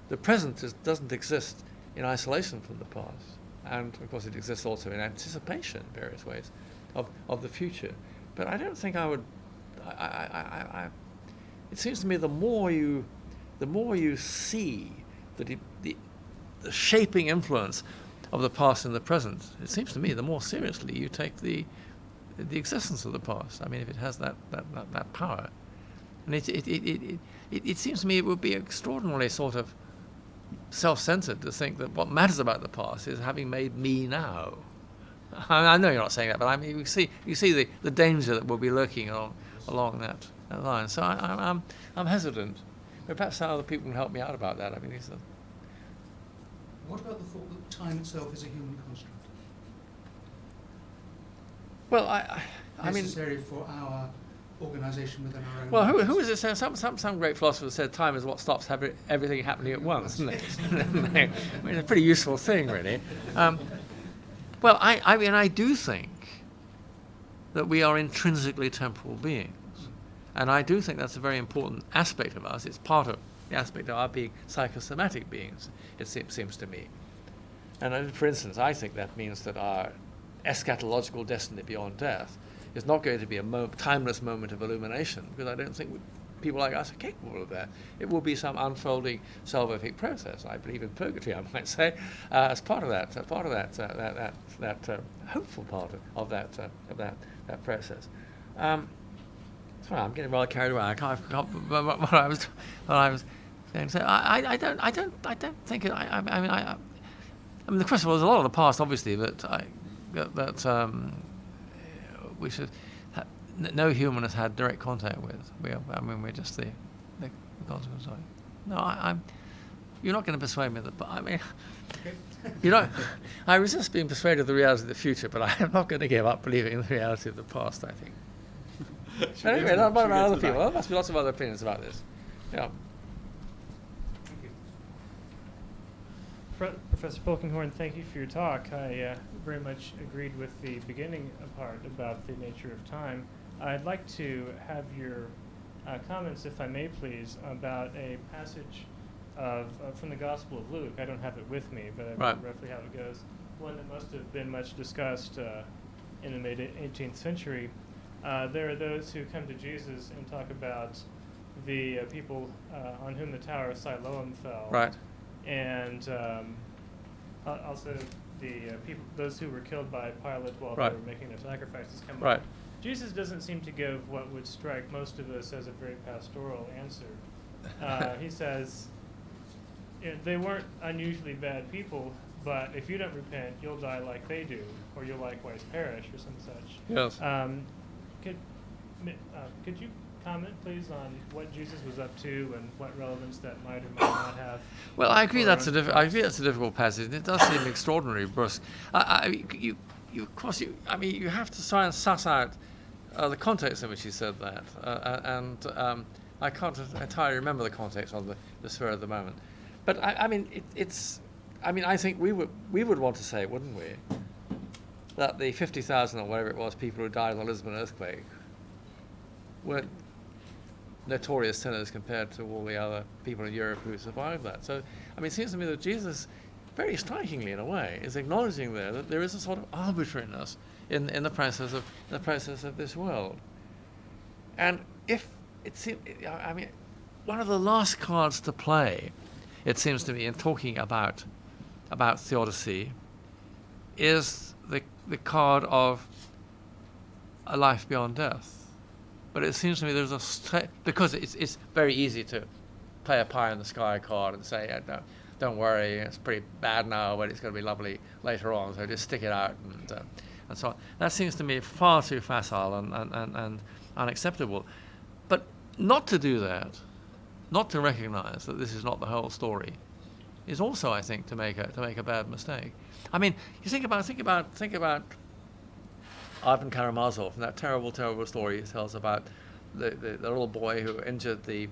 the present doesn't exist in isolation from the past, and of course it exists also in anticipation in various ways of the future. But I don't think I would. It seems to me the more you see the shaping influence of the past in the present, it seems to me the more seriously you take the existence of the past. I mean, if it has that power, and it seems to me it would be extraordinarily sort of self-centered to think that what matters about the past is having made me now. I know you're not saying that, but I mean, you see the danger that will be lurking along that line. So I'm hesitant. But perhaps some other people can help me out about that. I mean, What about the thought that time itself is a human construct? Well, I mean, necessary for our organisation within our own. well, lives. who is it saying? Some great philosopher said time is what stops everything happening at once, isn't it? I mean, it's a pretty useful thing, really. Well, I mean, I do think that we are intrinsically temporal beings, and I do think that's a very important aspect of us. It's part of the aspect of our being psychosomatic beings, it seems to me. And for instance, I think that means that our eschatological destiny beyond death is not going to be a timeless moment of illumination, because I don't think people like us are capable of that. It will be some unfolding salvific process. I believe in purgatory, I might say, as part of that hopeful part of that process. Sorry, I'm getting rather carried away. I can't what I was saying. So I don't think. I mean, the question was a lot of the past, obviously, that we should. No human has had direct contact with. We're just the consequence of it. No, you're not going to persuade me that. But I mean, I resist being persuaded of the reality of the future, but I am not going to give up believing in the reality of the past. I think. Anyway, not about other people. There must be lots of other opinions about this. Yeah. Thank you. Professor Polkinghorne, thank you for your talk. I very much agreed with the beginning part about the nature of time. I'd like to have your comments, if I may please, about a passage from the Gospel of Luke. I don't have it with me, but I know roughly how it goes. One that must have been much discussed in the mid-18th century. There are those who come to Jesus and talk about the people on whom the Tower of Siloam fell. Right. And also the people, those who were killed by Pilate while Right. they were making their sacrifices, come Right. up. Jesus doesn't seem to give what would strike most of us as a very pastoral answer. He says, they weren't unusually bad people, but if you don't repent, you'll die like they do, or you'll likewise perish, or some such. Yes. Could you comment, please, on what Jesus was up to and what relevance that might or might not have? Well, I agree that's a difficult passage. It does seem extraordinarily brusque. You have to try and suss out the context in which he said that, and I can't entirely remember the context on the spur of the moment. But I think we would want to say, wouldn't we, that the 50,000 or whatever it was people who died in the Lisbon earthquake weren't notorious sinners compared to all the other people in Europe who survived that. So, I mean, it seems to me that Jesus, very strikingly in a way, is acknowledging there that there is a sort of arbitrariness in the process of this world. And if it seems, I mean, one of the last cards to play, it seems to me, in talking about theodicy, is the card of a life beyond death. But it seems to me there's because it's very easy to play a pie in the sky card and say, don't worry, it's pretty bad now, but it's going to be lovely later on, so just stick it out and so on. That seems to me far too facile and unacceptable. But not to do that, not to recognise that this is not the whole story, is also, I think, to make a bad mistake. I mean, you think about Ivan Karamazov and that terrible story he tells about the little boy who injured the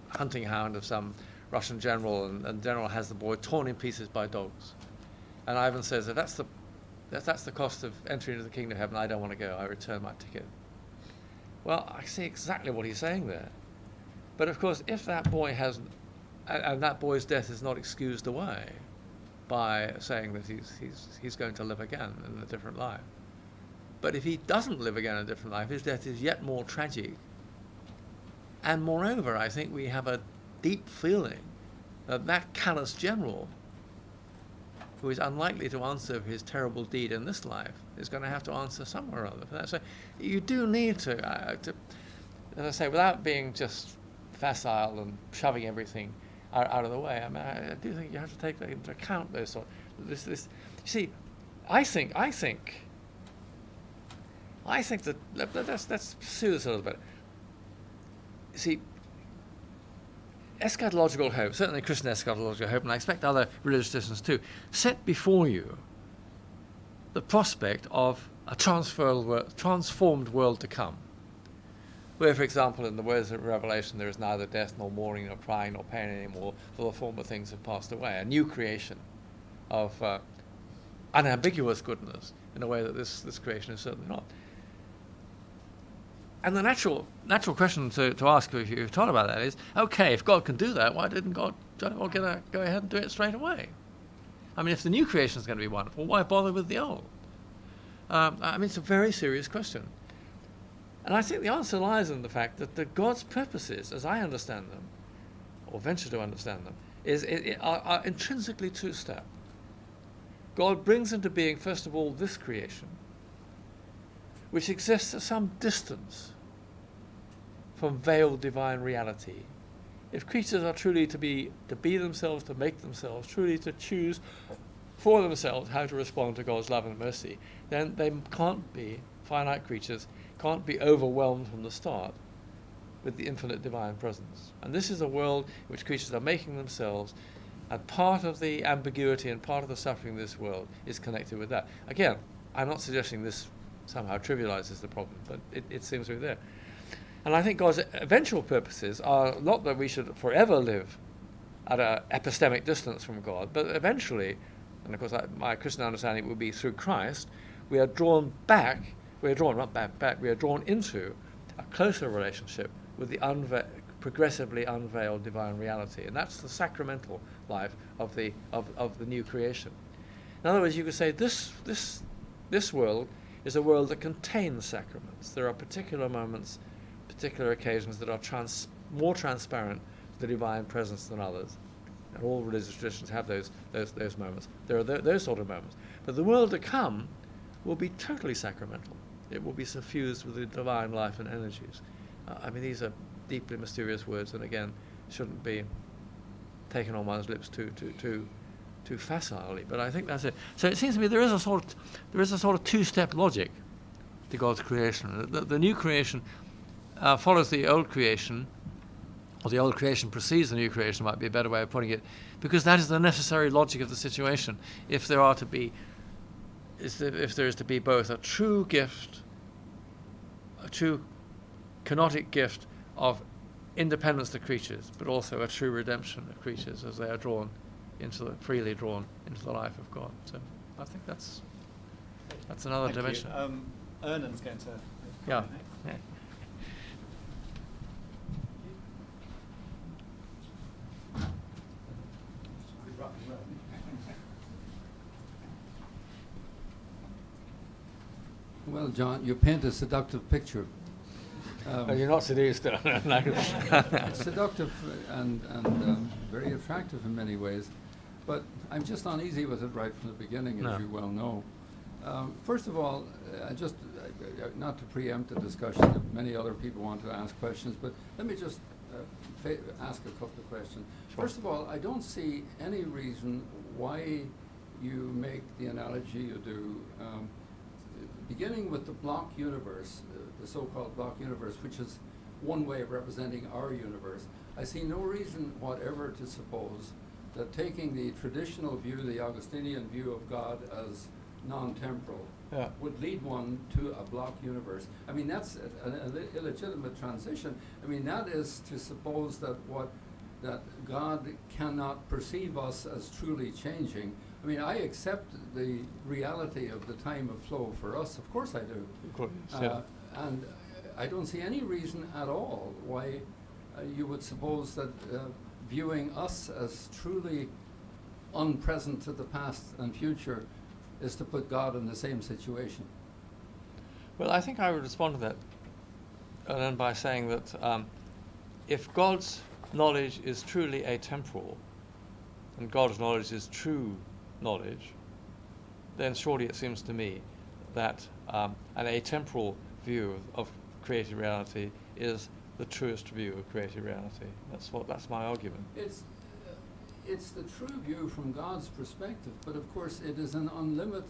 hunting hound of some Russian general, and the general has the boy torn in pieces by dogs. And Ivan says, if that's the cost of entry into the kingdom of heaven, I don't want to go. I return my ticket. Well, I see exactly what he's saying there. But of course, if that boy has and that boy's death is not excused away by saying that he's going to live again in a different life. But if he doesn't live again in a different life, his death is yet more tragic. And moreover, I think we have a deep feeling that that callous general, who is unlikely to answer for his terrible deed in this life, is going to have to answer somewhere or other for that. So you do need to, as I say, without being just facile and shoving everything out of the way, I mean, I do think you have to take that into account. Those sort. This. You see, I think that let's pursue this a little bit. See, eschatological hope, certainly Christian eschatological hope, and I expect other religious traditions too, set before you the prospect of a transformed world to come, where, for example, in the words of Revelation, there is neither death nor mourning nor crying nor pain anymore, for the former things have passed away. A new creation of unambiguous goodness in a way that this creation is certainly not. And the natural question to ask, if you've thought about that, is, okay, if God can do that, why didn't God go ahead and do it straight away? I mean, if the new creation is going to be wonderful, why bother with the old? I mean, it's a very serious question. And I think the answer lies in the fact that God's purposes, as I understand them, or venture to understand them, are intrinsically two-step. God brings into being, first of all, this creation, which exists at some distance from veiled divine reality. If creatures are truly to be themselves, to make themselves, truly to choose for themselves how to respond to God's love and mercy, then they can't be, finite creatures, can't be overwhelmed from the start with the infinite divine presence. And this is a world in which creatures are making themselves, and part of the ambiguity and part of the suffering of this world is connected with that. Again, I'm not suggesting this somehow trivializes the problem, but it seems to be there. And I think God's eventual purposes are not that we should forever live at an epistemic distance from God, but eventually, and of course my Christian understanding would be through Christ, we are drawn into a closer relationship with the progressively unveiled divine reality. And that's the sacramental life of the new creation. In other words, you could say this world is a world that contains sacraments. There are particular moments, particular occasions that are more transparent to the divine presence than others. And all religious traditions have those moments. There are those sort of moments. But the world to come will be totally sacramental. It will be suffused with the divine life and energies. I mean, these are deeply mysterious words, and again, shouldn't be taken on one's lips too facilely. But I think that's it. So it seems to me there is a sort of two-step logic to God's creation. The new creation follows the old creation, or the old creation precedes the new creation, might be a better way of putting it, because that is the necessary logic of the situation. If there is to be both a true gift, a true kenotic gift of independence to creatures, but also a true redemption of creatures as they are freely drawn into the life of God. So I think that's another Thank dimension. you. Ernan's going to. Yeah. Well, John, you paint a seductive picture. You're not seduced. It's seductive and very attractive in many ways, but I'm just uneasy with it right from the beginning, as you well know. First of all, not to preempt the discussion, if many other people want to ask questions, but let me just ask a couple of questions. Sure. First of all, I don't see any reason why you make the analogy you do, beginning with the block universe, the so-called block universe, which is one way of representing our universe. I see no reason whatever to suppose that taking the traditional view, the Augustinian view of God as non-temporal, would lead one to a block universe. I mean, that's an illegitimate transition. I mean, that is to suppose that God cannot perceive us as truly changing. I mean, I accept the reality of the time of flow for us. Of course I do. Of course, and I don't see any reason at all why you would suppose that viewing us as truly unpresent to the past and future is to put God in the same situation? Well, I think I would respond to that and then by saying that if God's knowledge is truly atemporal and God's knowledge is true knowledge, then surely it seems to me that an atemporal view of created reality is the truest view of created reality. That's my argument. It's the true view from God's perspective, but of course it is an unlimited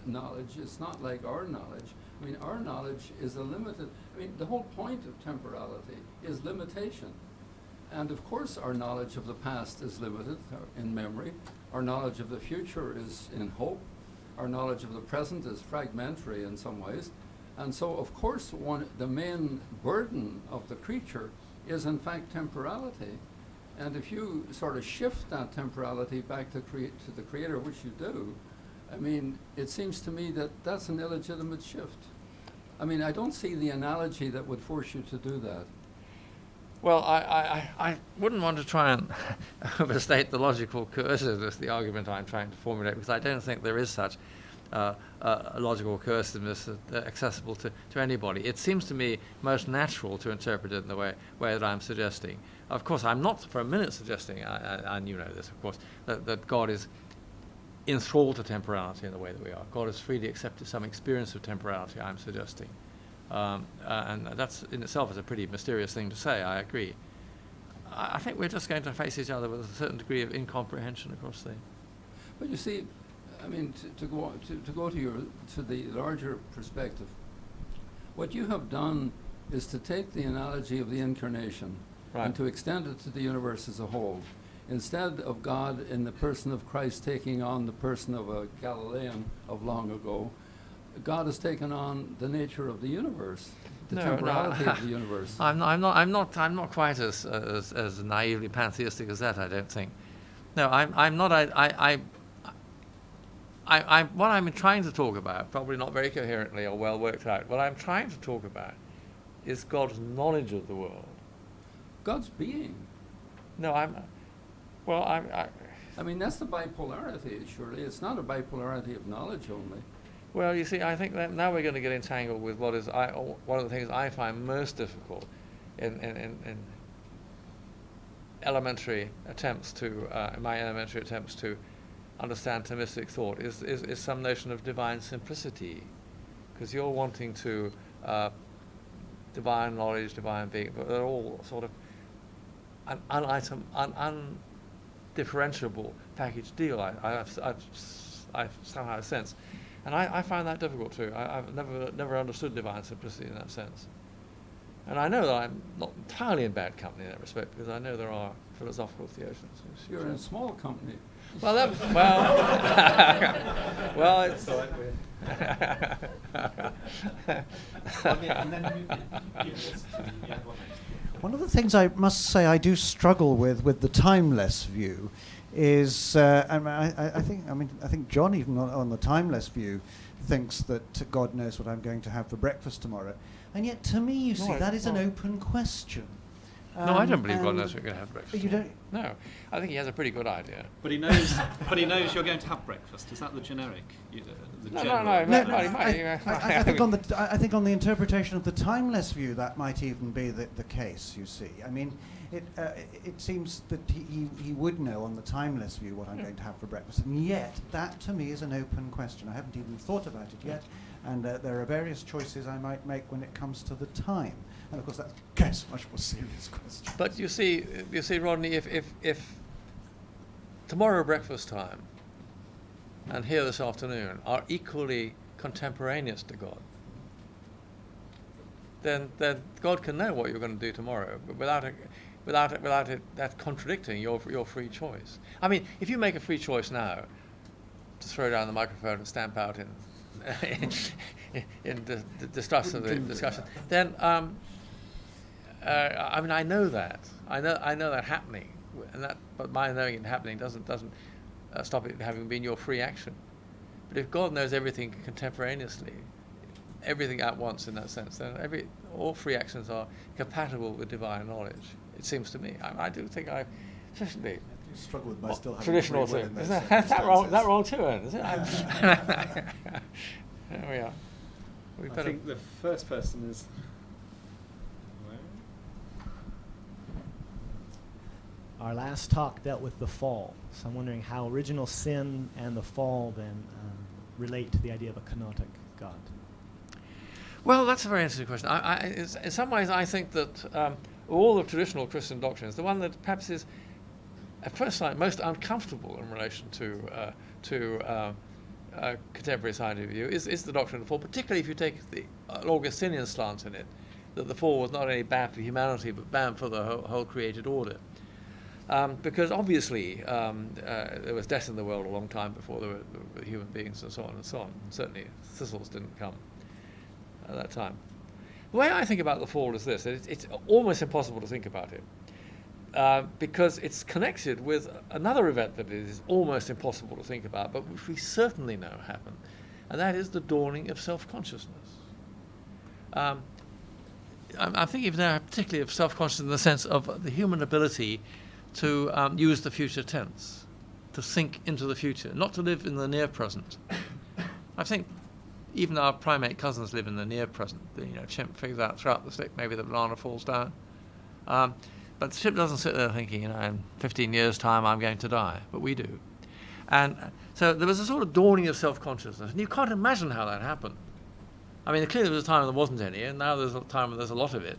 knowledge. It's not like our knowledge. I mean, our knowledge is a limited. I mean, the whole point of temporality is limitation. And of course our knowledge of the past is limited in memory. Our knowledge of the future is in hope. Our knowledge of the present is fragmentary in some ways. And so, of course, the main burden of the creature is, in fact, temporality. And if you sort of shift that temporality back to the Creator, which you do, I mean, it seems to me that that's an illegitimate shift. I mean, I don't see the analogy that would force you to do that. Well, I wouldn't want to try and overstate the logical coerciveness, the argument I'm trying to formulate, because I don't think there is such a logical coerciveness accessible to anybody. It seems to me most natural to interpret it in the way that I'm suggesting. Of course, I'm not for a minute suggesting, and you know this, of course, that God is enthralled to temporality in the way that we are. God has freely accepted some experience of temporality, I'm suggesting. And that's in itself is a pretty mysterious thing to say, I agree. I think we're just going to face each other with a certain degree of incomprehension across the... But you see, I mean, to go to the larger perspective, what you have done is to take the analogy of the incarnation and to extend it to the universe as a whole. Instead of God in the person of Christ taking on the person of a Galilean of long ago, God has taken on the nature of the universe, the temporality of the universe. I'm not quite as naively pantheistic as that, I don't think. No, I'm not. What I'm trying to talk about, probably not very coherently or well worked out, what I'm trying to talk about is God's knowledge of the world. God's being. No, I mean, that's the bipolarity, surely. It's not a bipolarity of knowledge only. Well, you see, I think that now we're going to get entangled with what is one of the things I find most difficult in elementary attempts to, my elementary attempts to understand Thomistic thought is some notion of divine simplicity, because you're wanting to divine knowledge, divine being, but they're all sort of an undifferentiable package deal. I've somehow sense, and I find that difficult too. I've never understood divine simplicity in that sense, and I know that I'm not entirely in bad company in that respect, because I know there are philosophical theologians. You're in a small company. Well, it's. One of the things I must say I do struggle with the timeless view is, I think John, even on the timeless view, thinks that God knows what I'm going to have for breakfast tomorrow, and yet to me, you see, that is an open question. No, I don't believe God knows what you're going to have for breakfast. You don't? No, I think he has a pretty good idea. But he knows. But he knows you're going to have breakfast. Is that the generic? No. I think on the interpretation of the timeless view, that might even be the case. You see, I mean, it seems that he would know on the timeless view what I'm going to have for breakfast, and yet that to me is an open question. I haven't even thought about it yet, and there are various choices I might make when it comes to the time. And of course, that's a much more serious question. But you see, Rodney, if tomorrow breakfast time and here this afternoon are equally contemporaneous to God, then God can know what you're going to do tomorrow, but without that contradicting your free choice. I mean, if you make a free choice now to throw down the microphone and stamp out in the distrust of the discussion, then. I mean, I know that. I know that happening, but my knowing it happening doesn't stop it having been your free action. But if God knows everything contemporaneously, everything at once in that sense, then all free actions are compatible with divine knowledge. It seems to me. I do think sufficiently Struggle with my still having traditional free will thing. in those Is that wrong? That circumstances. wrong too, Ern? Is it? There we are. We I better. think the first person is. Our last talk dealt with the fall, so I'm wondering how original sin and the fall then relate to the idea of a kenotic God. Well, that's a very interesting question. In some ways, I think that all the traditional Christian doctrines, the one that perhaps is, at first sight, most uncomfortable in relation to contemporary scientific view, is the doctrine of the fall, particularly if you take the Augustinian slant in it, that the fall was not only bad for humanity, but bad for the whole created order. Because obviously there was death in the world a long time before there were human beings and so on and so on. Certainly thistles didn't come at that time. The way I think about the fall is this: it's almost impossible to think about it because it's connected with another event that is almost impossible to think about, but which we certainly know happened, and that is the dawning of self-consciousness. I'm thinking now particularly of self-consciousness in the sense of the human ability to use the future tense, to think into the future, not to live in the near present. I think even our primate cousins live in the near present. The chimp figures out throughout the stick maybe the banana falls down. But the chimp doesn't sit there thinking, in 15 years' time I'm going to die, but we do. And so there was a sort of dawning of self-consciousness, and you can't imagine how that happened. I mean, clearly there was a time when there wasn't any, and now there's a time when there's a lot of it.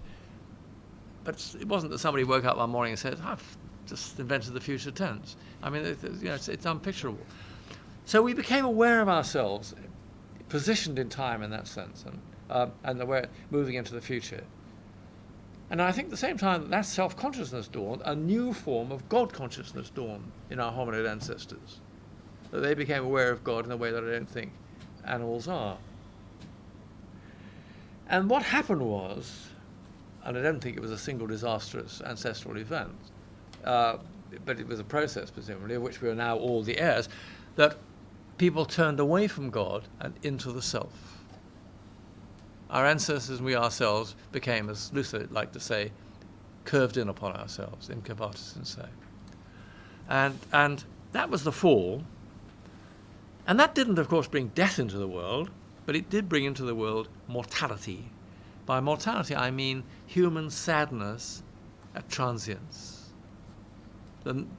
But it wasn't that somebody woke up one morning and said, I've just invented the future tense. I mean, it's unpicturable. So we became aware of ourselves, positioned in time in that sense, and aware, moving into the future. And I think at the same time that self-consciousness dawned, a new form of God consciousness dawned in our hominid ancestors. That they became aware of God in a way that I don't think animals are. And what happened was, and I don't think it was a single disastrous ancestral event, but it was a process, presumably, of which we are now all the heirs, that people turned away from God and into the self. Our ancestors and we ourselves became, as Luther liked to say, curved in upon ourselves, incurvatus in se. And that was the fall. And that didn't, of course, bring death into the world, but it did bring into the world mortality. By mortality, I mean human sadness at transience.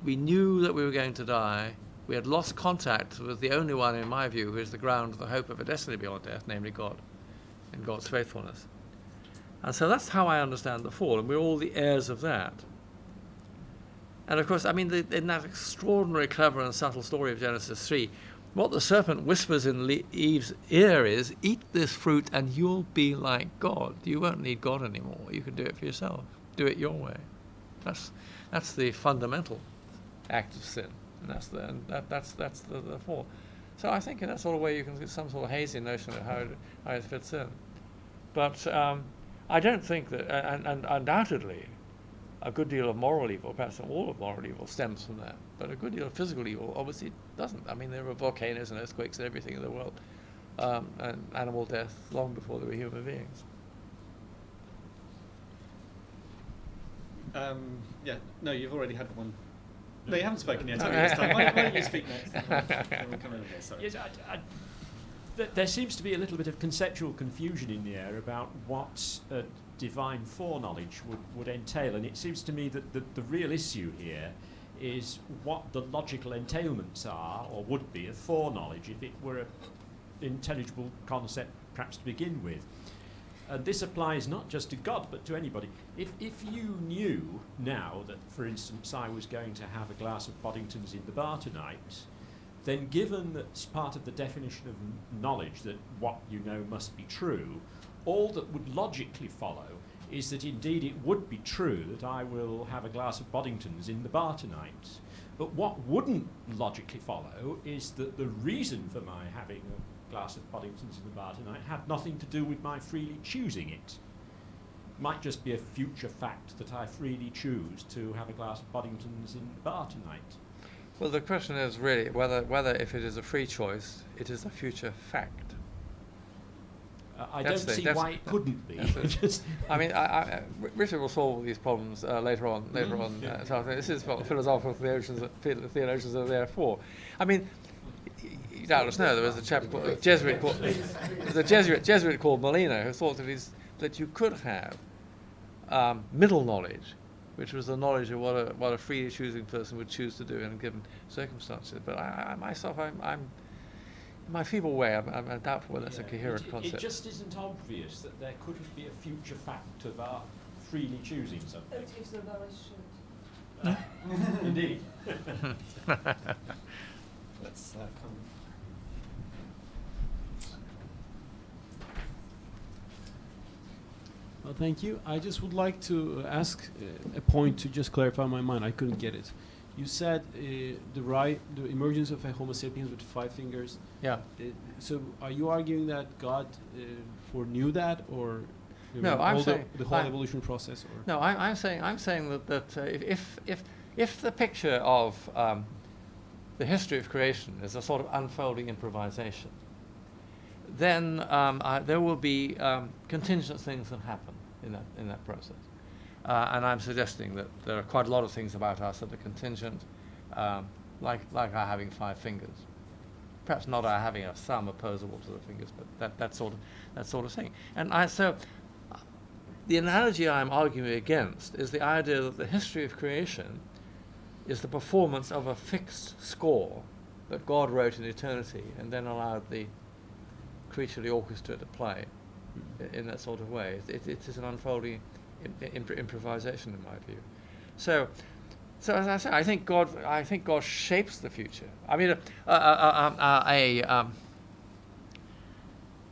We knew that we were going to die. We had lost contact with the only one, in my view, who is the ground of the hope of a destiny beyond death, namely God, in God's faithfulness. And so that's how I understand the fall, and we're all the heirs of that. And of course, I mean, in that extraordinary, clever and subtle story of Genesis 3, what the serpent whispers in Eve's ear is, eat this fruit and you'll be like God. You won't need God anymore. You can do it for yourself. Do it your way. That's the fundamental act of sin. And that's the fall. So I think in that sort of way you can get some sort of hazy notion of how it fits in. But I don't think that, and undoubtedly, a good deal of moral evil, perhaps all of moral evil, stems from that. But a good deal of physical evil obviously doesn't. I mean, there were volcanoes and earthquakes and everything in the world, and animal death long before there were human beings. No, you've already had one. No, you haven't spoken yet. Why don't you speak next? Then we'll come over here. Sorry. Yes, there seems to be a little bit of conceptual confusion in the air about what divine foreknowledge would entail, and it seems to me that the real issue here is what the logical entailments are, or would be, of foreknowledge if it were an intelligible concept perhaps to begin with. And this applies not just to God, but to anybody. If you knew now that, for instance, I was going to have a glass of Boddington's in the bar tonight, then given that's part of the definition of knowledge that what you know must be true, all that would logically follow is that indeed it would be true that I will have a glass of Boddington's in the bar tonight. But what wouldn't logically follow is that the reason for my having a glass of Boddington's in the bar tonight had nothing to do with my freely choosing it. Might just be a future fact that I freely choose to have a glass of Boddington's in the bar tonight. Well, the question is really whether if it is a free choice, it is a future fact. I don't see why it couldn't be. I mean, Richard will solve these problems later on. So this is what philosophical theologians are there for. I mean, you doubtless know there was a chap called a Jesuit called Molina who thought that you could have middle knowledge, which was the knowledge of what a freely choosing person would choose to do in given circumstances. But I myself, I'm in my feeble way, I'm doubtful whether that's a coherent concept. It just isn't obvious that there couldn't be a future fact of our freely choosing something. It is the very should. Indeed. Let's come. Well, thank you. I just would like to ask a point to just clarify my mind. I couldn't get it. You said the emergence of a Homo sapiens with 5 fingers. Yeah. So are you arguing that God foreknew that, or no? I'm saying the whole evolution process. Or no, I'm saying that if the picture of the history of creation is a sort of unfolding improvisation, then there will be contingent things that happen in that process. And I'm suggesting that there are quite a lot of things about us that are contingent, like our having 5 fingers. Perhaps not our having a thumb opposable to the fingers, but that sort of thing. And so the analogy I'm arguing against is the idea that the history of creation is the performance of a fixed score that God wrote in eternity and then allowed the creaturely orchestra to play in that sort of way. It is an unfolding improvisation, in my view. So as I say, I think God shapes the future. I mean,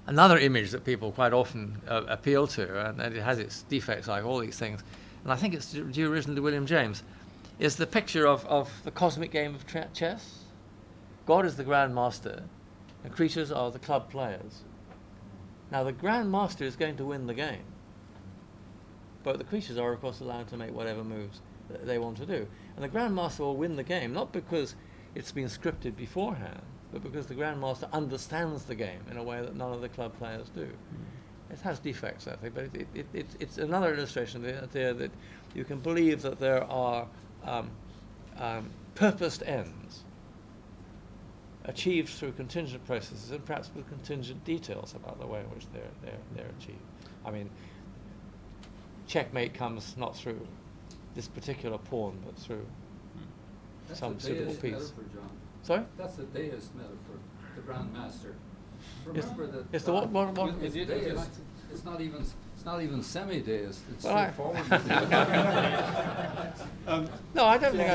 another image that people quite often appeal to, and it has its defects like all these things, and I think it's due originally to William James, is the picture of the cosmic game of chess. God is the Grand Master, and creatures are the club players. Now, the Grand Master is going to win the game, but the creatures are, of course, allowed to make whatever moves they want to do. And the Grand Master will win the game, not because it's been scripted beforehand, but because the Grand Master understands the game in a way that none of the club players do. It has defects, I think, but it's another illustration that you can believe that there are purposed ends achieved through contingent processes and perhaps with contingent details about the way in which they're achieved. I mean, checkmate comes not through this particular pawn, but through some suitable piece. Metaphor, John. Sorry? That's the deist metaphor, the Grand Master. Remember that. It's the what? It's not even semi-deist. It's Well, straightforward. No, I don't think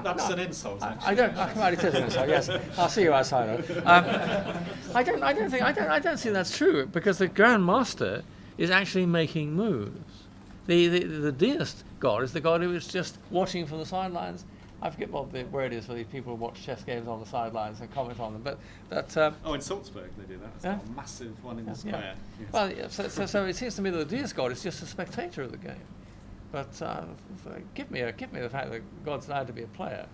That's an insult. I don't. Well, it is an insult. Yes, I'll see you outside. I don't think that's true, because the Grand Master is actually making moves. The deist God is the God who is just watching from the sidelines. I forget what the word is for these people who watch chess games on the sidelines and comment on them. But in Salzburg they do that. It's yeah? a massive one in the square. Yes. Well, so it seems to me that the deist God is just a spectator of the game. But give me the fact that God's allowed to be a player.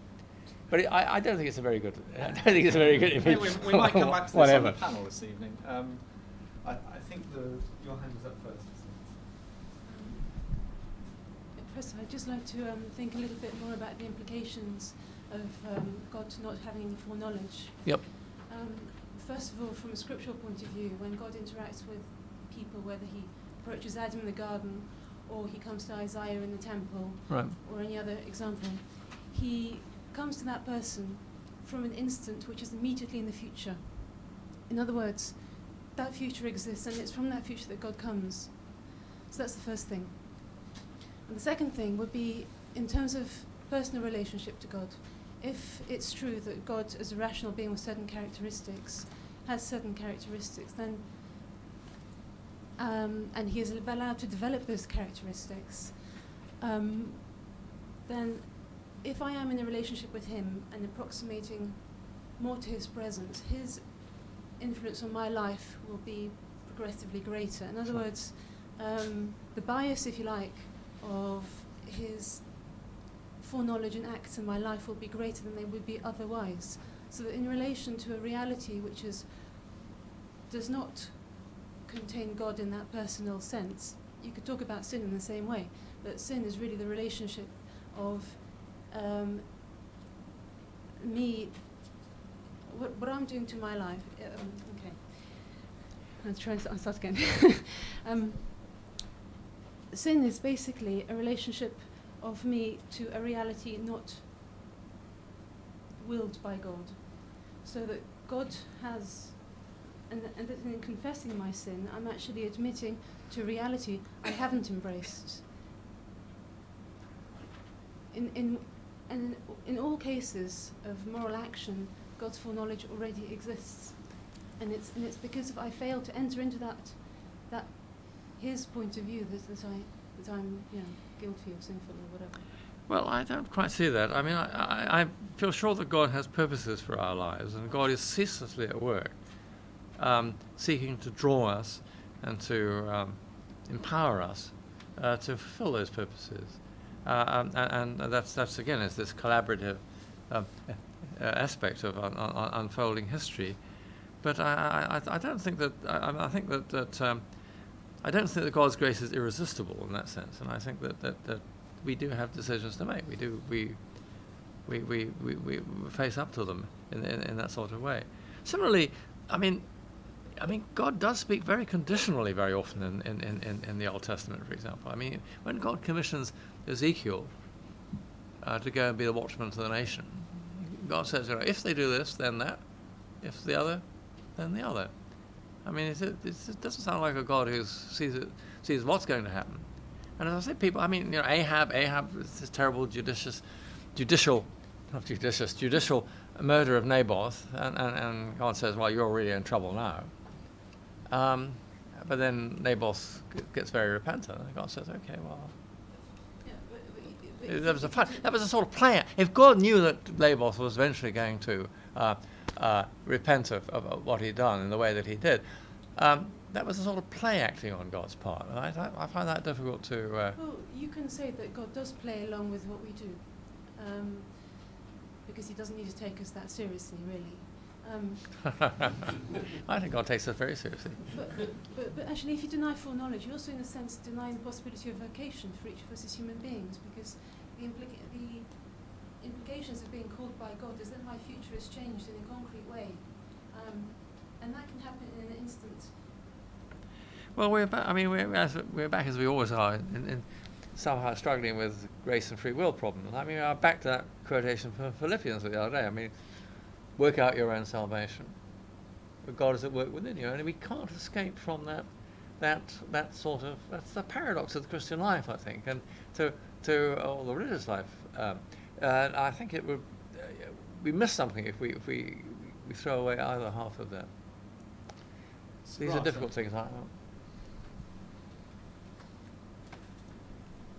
But I don't think it's a very good. I don't think it's a very good image. We might come back to this on the panel this evening. I think your hand was up first. First, I'd just like to think a little bit more about the implications of God not having any foreknowledge. Yep. First of all, from a scriptural point of view, when God interacts with people, whether he approaches Adam in the garden or he comes to Isaiah in the temple, right, or any other example, he comes to that person from an instant which is immediately in the future. In other words, that future exists, and it's from that future that God comes. So that's the first thing. And the second thing would be in terms of personal relationship to God. If it's true that God, as a rational being with certain characteristics, has certain characteristics, then and he is allowed to develop those characteristics, then if I am in a relationship with him and approximating more to his presence, his influence on my life will be progressively greater. In other words, the bias, if you like, of his foreknowledge and acts in my life will be greater than they would be otherwise. So that in relation to a reality which does not contain God in that personal sense. You could talk about sin in the same way, but sin is really the relationship of me, what I'm doing to my life. Okay, let's try and start again. Sin is basically a relationship of me to a reality not willed by God. So that God has, and that in confessing my sin, I'm actually admitting to reality I haven't embraced. In all cases of moral action, God's foreknowledge already exists, and it's because I failed to enter into that His point of view that I'm guilty or sinful or whatever. Well, I don't quite see that. I mean, I feel sure that God has purposes for our lives, and God is ceaselessly at work, seeking to draw us and to empower us to fulfill those purposes. And that's again, is this collaborative aspect of unfolding history. But I don't think that I think that I don't think that God's grace is irresistible in that sense, and I think that we do have decisions to make. We face up to them in that sort of way. Similarly, I mean, God does speak very conditionally very often in the Old Testament, for example. I mean, when God commissions Ezekiel to go and be the watchman to the nation, God says, if they do this, then that. If the other, then the other. I mean, it doesn't sound like a God who sees what's going to happen. And as I said, people, I mean, Ahab is this terrible judicial murder of Naboth, and God says, well, you're really in trouble now. But then Naboth gets very repentant, and God says, okay, well. That was a sort of play. If God knew that Naboth was eventually going to repent of what he'd done in the way that he did, that was a sort of play acting on God's part. And I find that difficult to... Well, you can say that God does play along with what we do, because he doesn't need to take us that seriously, really. I think God takes us very seriously. But actually, if you deny foreknowledge, you also, in a sense, deny the possibility of vocation for each of us as human beings, because the implications of being called by God is that my future is changed in a concrete way, and that can happen in an instant. Well, we're back. I mean, we're back as we always are, in somehow struggling with grace and free will problems. I mean, I'm back to that quotation from Philippians the other day. I mean, work out your own salvation. But God is at work within you, and we can't escape from that sort of, that's the paradox of the Christian life, I think, and to the religious life. I think it would we miss something if we throw away either half of that. These are difficult things, aren't they?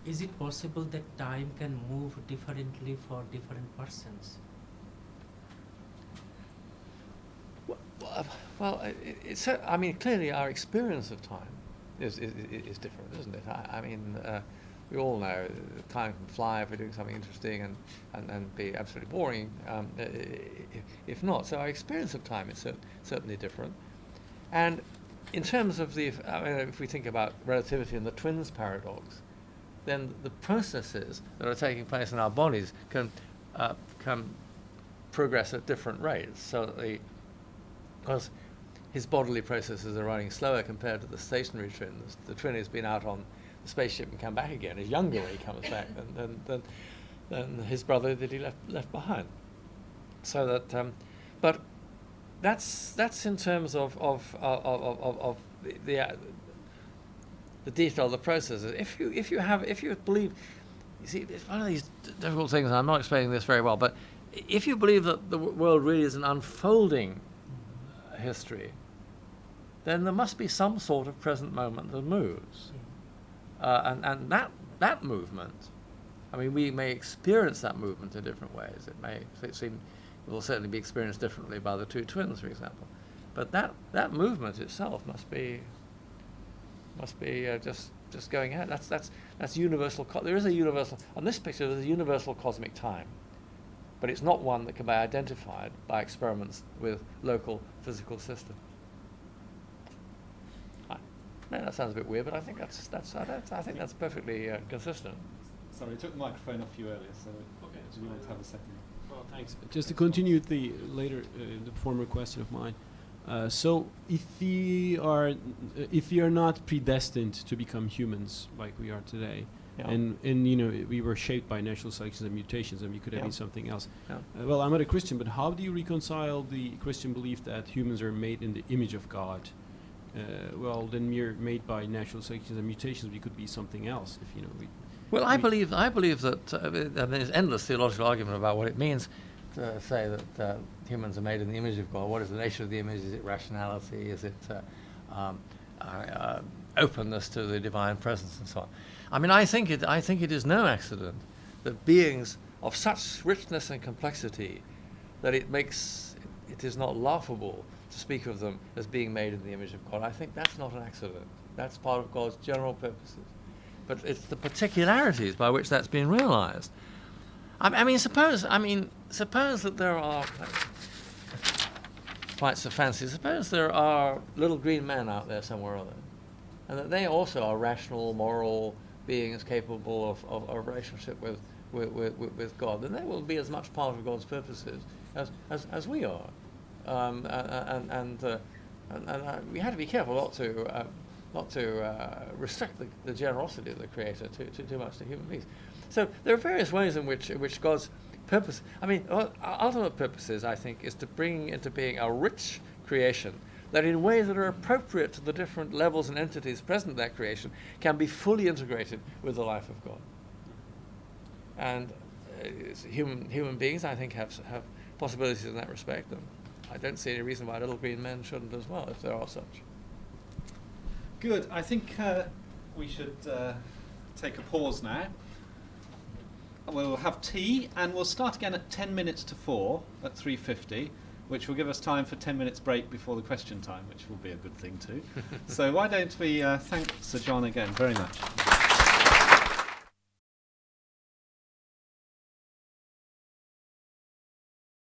Is it possible that time can move differently for different persons? Well, I mean, clearly our experience of time is different, isn't it? I mean, we all know time can fly if we're doing something interesting and be absolutely boring if not. So our experience of time is certainly different. And in terms of if we think about relativity and the twins paradox, then the processes that are taking place in our bodies can progress at different rates. So that because his bodily processes are running slower compared to the stationary twins. The twin who's been out on the spaceship and come back again is younger when he comes back than his brother that he left behind. So that, but that's in terms of the detail of the processes. If you believe, you see, it's one of these difficult things. And I'm not explaining this very well, but if you believe that the world really is an unfolding history, then there must be some sort of present moment that moves, and that movement. I mean, we may experience that movement in different ways. It will certainly be experienced differently by the two twins, for example. But that movement itself must be just going ahead. That's universal. There is a universal. On this picture, there's a universal cosmic time, but it's not one that can be identified by experiments with local physical systems. Hi. No, that sounds a bit weird, but I think that's perfectly consistent. Sorry, I took the microphone off you earlier, so Okay, do you want to have a second? Well, thanks. Just to continue with the former question of mine. So, if we are not predestined to become humans like we are today, Yeah. and we were shaped by natural selections and mutations, and we could have Yeah. been something else. Yeah. Well, I'm not a Christian, but how do you reconcile the Christian belief that humans are made in the image of God? Then we're made by natural selections and mutations. We could be something else if we. Well, I believe that there's endless theological argument about what it means to say that humans are made in the image of God. What is the nature of the image? Is it rationality? Is it openness to the divine presence and so on? I mean, I think it is no accident that beings of such richness and complexity that it is not laughable to speak of them as being made in the image of God. I think that's not an accident. That's part of God's general purposes. But it's the particularities by which that's being realized. I mean, suppose that there are quite so fancy. Suppose there are little green men out there somewhere or other, and that they also are rational, moral beings capable of a relationship with God. Then they will be as much part of God's purposes as we are. And we have to be careful not to restrict the generosity of the Creator too much to human beings. So there are various ways in which God's purpose, ultimate purposes, I think, is to bring into being a rich creation that in ways that are appropriate to the different levels and entities present in that creation can be fully integrated with the life of God. And human beings, I think, have possibilities in that respect, and I don't see any reason why little green men shouldn't as well, if there are such. Good. I think we should take a pause now. We'll have tea, and we'll start again at 10 minutes to 4 at 3:50, which will give us time for 10 minutes break before the question time, which will be a good thing too. So why don't we thank Sir John again very much.